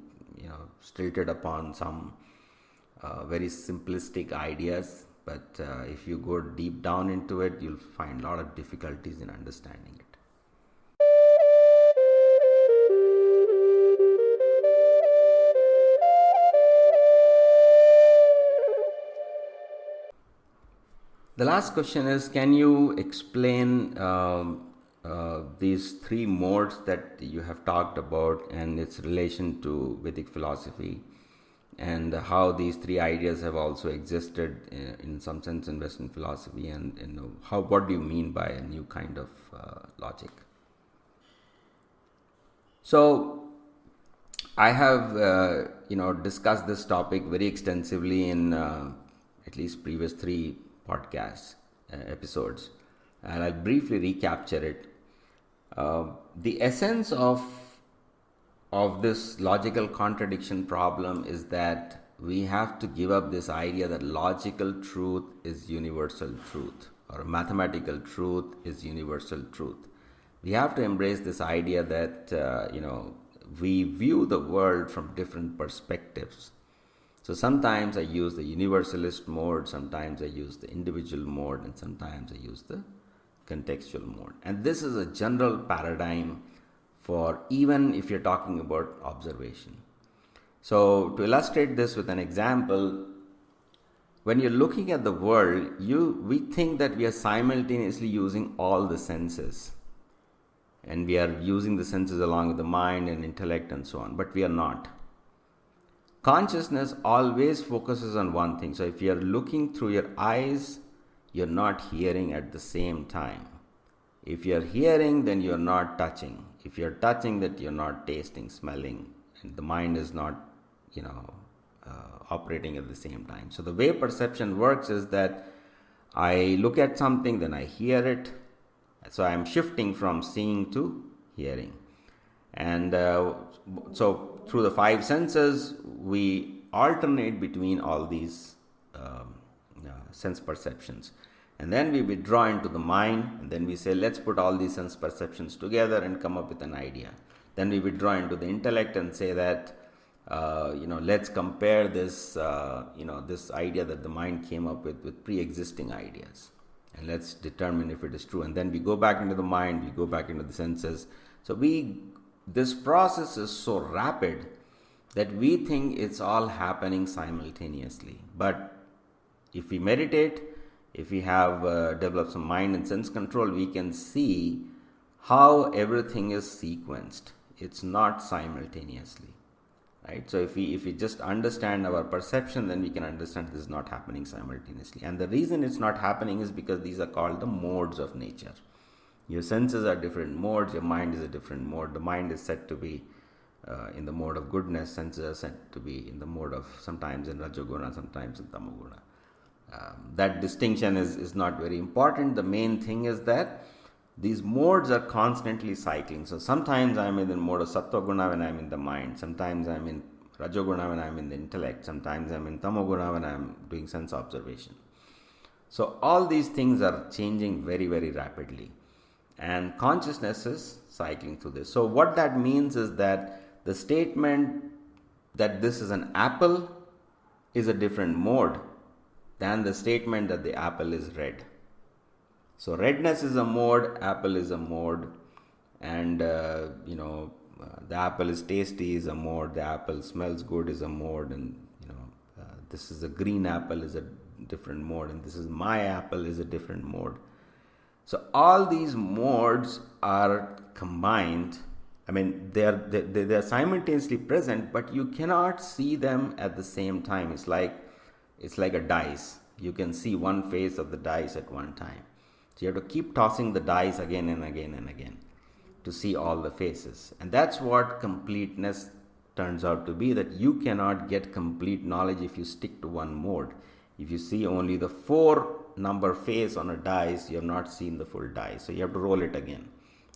stilted upon some very simplistic ideas. But if you go deep down into it, you'll find a lot of difficulties in understanding it. The last question is, can you explain these three modes that you have talked about and its relation to Vedic philosophy, and how these three ideas have also existed in some sense in Western philosophy, and what do you mean by a new kind of logic? So I have discussed this topic very extensively in at least previous 3 podcast episodes, and I'll briefly recapture it. The essence of this logical contradiction problem is that we have to give up this idea that logical truth is universal truth, or mathematical truth is universal truth. We have to embrace this idea that we view the world from different perspectives. So sometimes I use the universalist mode, sometimes I use the individual mode, and sometimes I use the contextual mode. And this is a general paradigm for even if you're talking about observation. So to illustrate this with an example, when you're looking at the world, we think that we are simultaneously using all the senses. And we are using the senses along with the mind and intellect and so on, but we are not. consciousness always focuses on one thing. So if you're looking through your eyes, you're not hearing at the same time. If you're hearing, then you're not touching. If you're touching, that you're not tasting, smelling, and the mind is not, operating at the same time. So the way perception works is that I look at something, then I hear it. So I'm shifting from seeing to hearing. And so through the five senses, we alternate between all these sense perceptions. And then we withdraw into the mind, and then we say, let's put all these sense perceptions together and come up with an idea. Then we withdraw into the intellect and say that, let's compare this, this idea that the mind came up with pre-existing ideas. And let's determine if it is true. And then we go back into the mind, we go back into the senses. So this process is so rapid that we think it's all happening simultaneously. But if we meditate, if we have developed some mind and sense control, we can see how everything is sequenced. It's not simultaneously, right? So if we just understand our perception, then we can understand this is not happening simultaneously. And the reason it's not happening is because these are called the modes of nature. Your senses are different modes, your mind is a different mode. The mind is said to be in the mode of goodness, senses are said to be in the mode of sometimes in Rajoguna, sometimes in Tamoguna. That distinction is not very important. The main thing is that these modes are constantly cycling. So sometimes I'm in the mode of Sattva-guna when I'm in the mind. Sometimes I'm in Rajoguna when I'm in the intellect. Sometimes I'm in Tamoguna when I'm doing sense observation. So all these things are changing very, very rapidly. And consciousness is cycling through this. So what that means is that the statement that this is an apple is a different mode than the statement that the apple is red. So redness is a mode, apple is a mode, and the apple is tasty is a mode, the apple smells good is a mode, and this is a green apple is a different mode, and this is my apple is a different mode. So all these modes are combined. I mean, they are simultaneously present, but you cannot see them at the same time. It's like a dice. You can see one face of the dice at one time. So you have to keep tossing the dice again and again and again to see all the faces. And that's what completeness turns out to be, that you cannot get complete knowledge if you stick to one mode. If you see only the 4 number face on a dice, you have not seen the full dice. So you have to roll it again.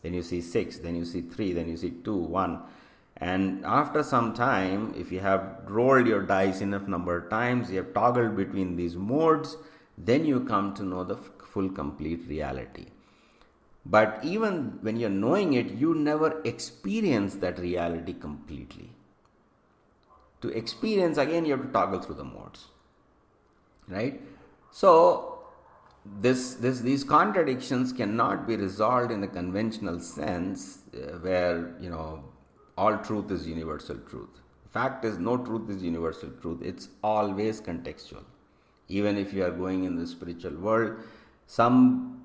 Then you see 6, then you see 3, then you see 2, 1. And after some time, if you have rolled your dice enough number of times, you have toggled between these modes, then you come to know the full complete reality. But even when you're knowing it, you never experience that reality completely. To experience, again, you have to toggle through the modes. Right? So these contradictions cannot be resolved in a conventional sense where all truth is universal truth. The fact is, no truth is universal truth. It's always contextual. Even if you are going in the spiritual world, some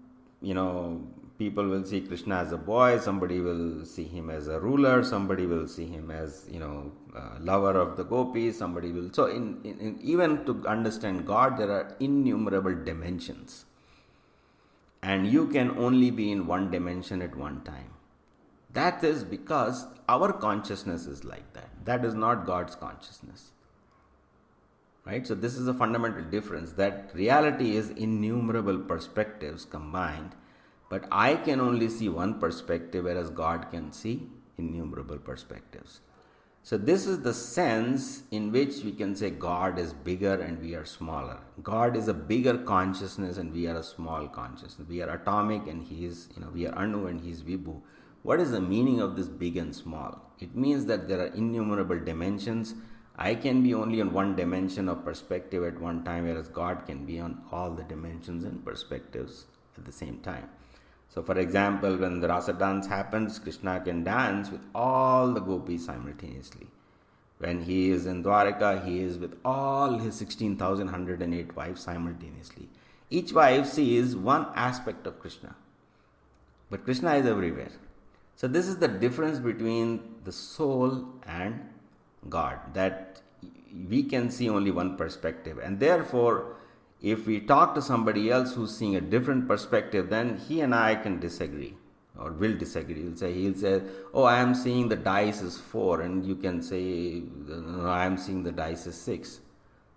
people will see Krishna as a boy, somebody will see him as a ruler, somebody will see him as lover of the gopis, somebody will. So in even to understand God, there are innumerable dimensions, and you can only be in one dimension at one time. That is because our consciousness is like that. That is not God's consciousness. Right? So this is a fundamental difference, that reality is innumerable perspectives combined, but I can only see one perspective, whereas God can see innumerable perspectives. So this is the sense in which we can say God is bigger and we are smaller. God is a bigger consciousness and we are a small consciousness. We are atomic and he is, we are Anu and he is Vibhu. What is the meaning of this big and small? It means that there are innumerable dimensions. I can be only on one dimension of perspective at one time, whereas God can be on all the dimensions and perspectives at the same time. So for example, when the rasa dance happens, Krishna can dance with all the gopis simultaneously. When he is in Dwaraka, he is with all his 16,108 wives simultaneously. Each wife sees one aspect of Krishna, but Krishna is everywhere. So this is the difference between the soul and God, that we can see only one perspective, and therefore if we talk to somebody else who's seeing a different perspective, then he and I can disagree or will disagree. He'll say, oh, I am seeing the dice is 4, and you can say, no, I am seeing the dice is 6.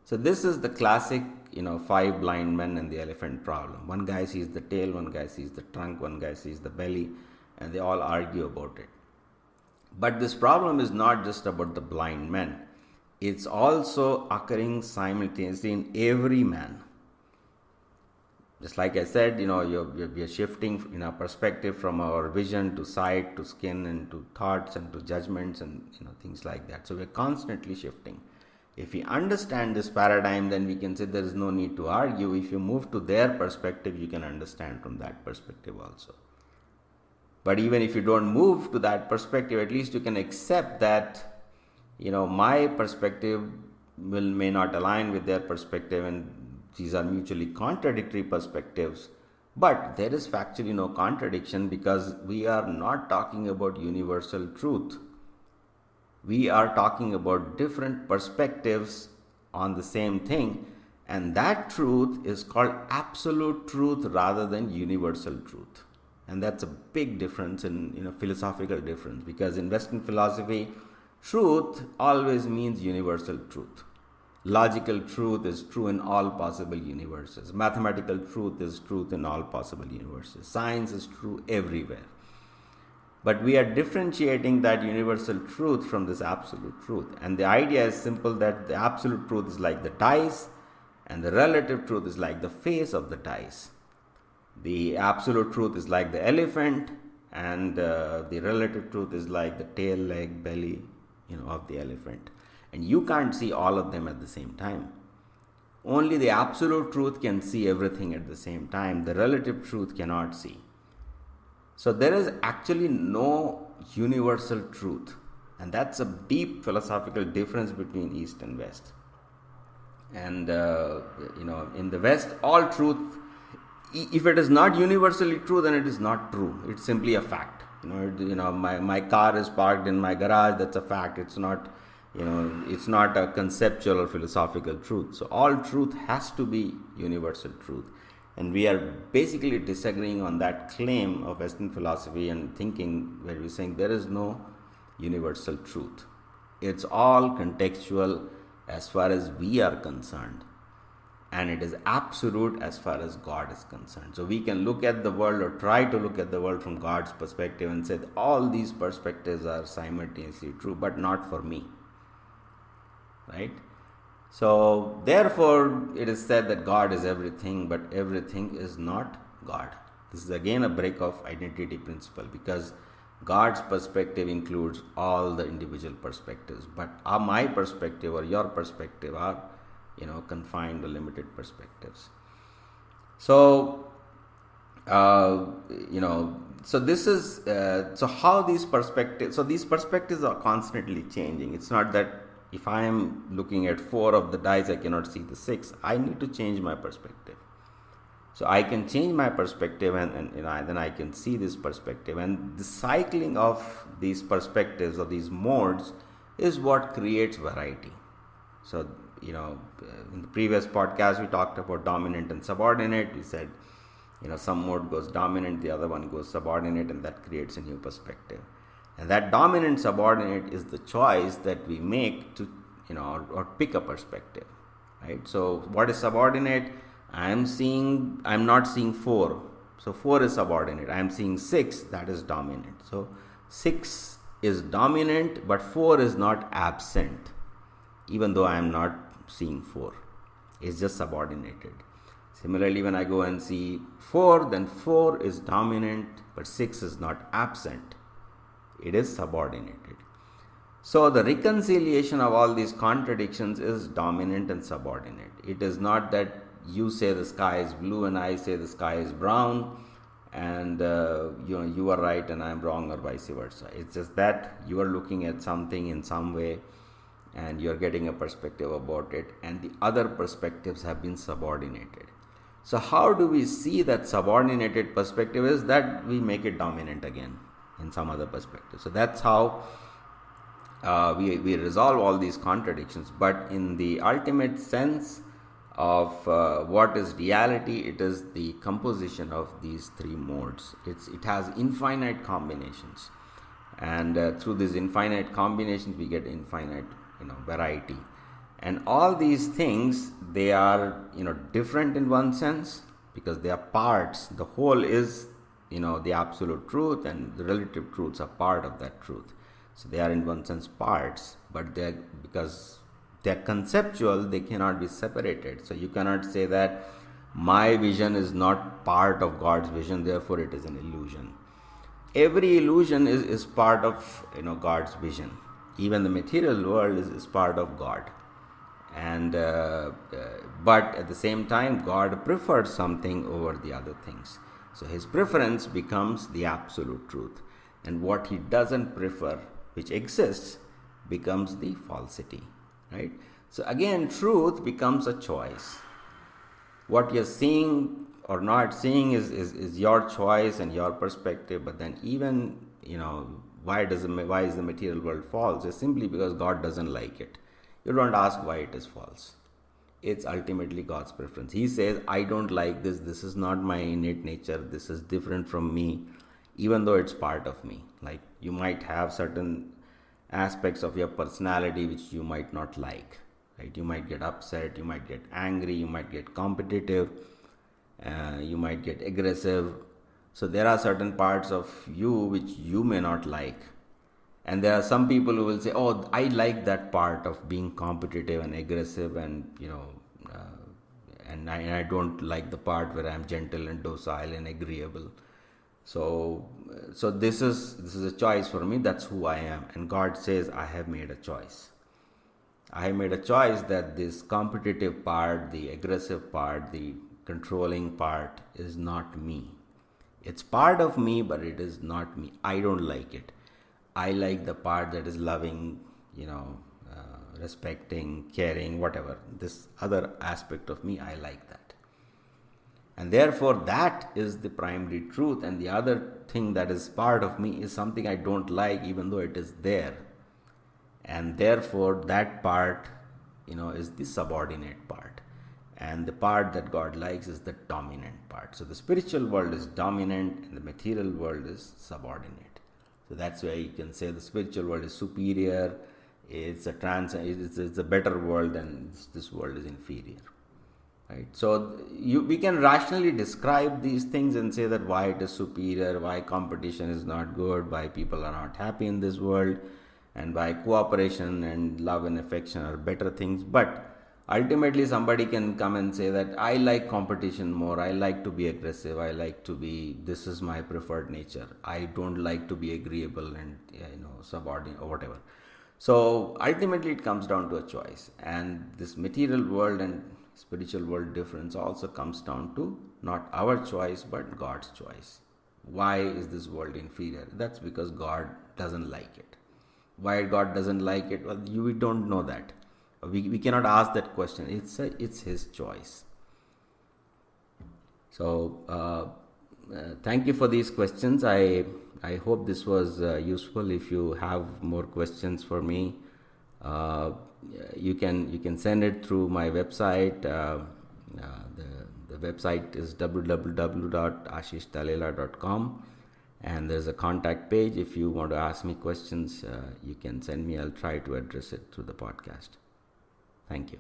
So this is the classic, 5 blind men and the elephant problem. One guy sees the tail, one guy sees the trunk, one guy sees the belly, and they all argue about it. But this problem is not just about the blind men. It's also occurring simultaneously in every man. Just like I said, we are shifting in our perspective from our vision to sight to skin and to thoughts and to judgments and things like that. So we are constantly shifting. If we understand this paradigm, then we can say there is no need to argue. If you move to their perspective, you can understand from that perspective also. But even if you don't move to that perspective, at least you can accept that, my perspective may not align with their perspective, and these are mutually contradictory perspectives. But there is factually no contradiction, because we are not talking about universal truth. We are talking about different perspectives on the same thing, and that truth is called absolute truth rather than universal truth. And that's a big difference in philosophical difference, because in Western philosophy, truth always means universal truth. Logical truth is true in all possible universes. Mathematical truth is truth in all possible universes. Science is true everywhere. But we are differentiating that universal truth from this absolute truth. And the idea is simple, that the absolute truth is like the dice, and the relative truth is like the face of the dice. The absolute truth is like the elephant, and the relative truth is like the tail, leg, belly, of the elephant. And you can't see all of them at the same time. Only the absolute truth can see everything at the same time. The relative truth cannot see. So there is actually no universal truth. And that's a deep philosophical difference between East and West. And, in the West, all truth, if it is not universally true, then it is not true. It's simply a fact. My car is parked in my garage. That's a fact. It's not a conceptual or philosophical truth. So all truth has to be universal truth. And we are basically disagreeing on that claim of Western philosophy and thinking, where we're saying there is no universal truth. It's all contextual as far as we are concerned. And it is absolute as far as God is concerned. So we can look at the world, or try to look at the world from God's perspective, and say all these perspectives are simultaneously true, but not for me. Right? So therefore it is said that God is everything, but everything is not God. This is again a break of identity principle, because God's perspective includes all the individual perspectives, but my perspective or your perspective are confined or limited perspectives. So so this is so how these perspectives. So these perspectives are constantly changing. It's not that if I am looking at 4 of the dice, I cannot see the 6. I need to change my perspective. So I can change my perspective, and then I can see this perspective. And the cycling of these perspectives or these modes is what creates variety. So in the previous podcast, we talked about dominant and subordinate. We said some mode goes dominant, the other one goes subordinate, and that creates a new perspective. And that dominant subordinate is the choice that we make to, or pick a perspective, right? So what is subordinate? I'm not seeing 4. So 4 is subordinate. I'm seeing 6, that is dominant. So 6 is dominant, but 4 is not absent, even though I am not seeing 4. It's just subordinated. Similarly, when I go and see 4, then 4 is dominant, but 6 is not absent. It is subordinated. So the reconciliation of all these contradictions is dominant and subordinate. It is not that you say the sky is blue and I say the sky is brown, and you are right and I am wrong, or vice versa. It's just that you are looking at something in some way and you are getting a perspective about it, and the other perspectives have been subordinated. So how do we see that subordinated perspective? Is that we make it dominant again in some other perspective. So that's how we resolve all these contradictions, but in the ultimate sense of what is reality, it is the composition of these three modes. It has infinite combinations, and through these infinite combinations we get infinite variety. And all these things, they are different in one sense because they are parts. The whole is the absolute truth, and the relative truths are part of that truth. So they are in one sense parts, but because they're conceptual, they cannot be separated. So you cannot say that my vision is not part of God's vision, therefore it is an illusion. Every illusion is part of God's vision. Even the material world is part of God. And but at the same time, God prefers something over the other things. So his preference becomes the absolute truth, and what he doesn't prefer, which exists, becomes the falsity, right? So again, truth becomes a choice. What you're seeing or not seeing is your choice and your perspective. But then even why is the material world false? It's simply because God doesn't like it. You don't ask why it is false. It's ultimately God's preference. He says, I don't like this. This is not my innate nature. This is different from me, even though it's part of me. Like you might have certain aspects of your personality which you might not like, right? You might get upset, you might get angry, you might get competitive, you might get aggressive. So there are certain parts of you which you may not like. And there are some people who will say, oh, I like that part of being competitive and aggressive, and and I don't like the part where I'm gentle and docile and agreeable. So this is a choice for me. That's who I am. And God says, I have made a choice. I have made a choice that this competitive part, the aggressive part, the controlling part is not me. It's part of me, but it is not me. I don't like it. I like the part that is loving, respecting, caring, whatever. This other aspect of me, I like that. And therefore, that is the primary truth. And the other thing that is part of me is something I don't like, even though it is there. And therefore, that part, is the subordinate part. And the part that God likes is the dominant part. So the spiritual world is dominant and the material world is subordinate. So that's why you can say the spiritual world is superior. It's a better world, and this world is inferior. Right? So we can rationally describe these things and say that why it is superior, why competition is not good, why people are not happy in this world, and why cooperation and love and affection are better things. But ultimately somebody can come and say that I like competition more, I like to be aggressive, this is my preferred nature, I don't like to be agreeable and subordinate or whatever. So ultimately it comes down to a choice. And this material world and spiritual world difference also comes down to not our choice but God's choice. Why is this world inferior? That's because God doesn't like it. Why God doesn't like it? Well, we don't know that. We cannot ask that question. It's his choice. So thank you for these questions. I hope this was useful. If you have more questions for me, you can send it through my website. The website is www.ashishdalela.com, and there's a contact page. If you want to ask me questions, you can send me. I'll try to address it through the podcast. Thank you.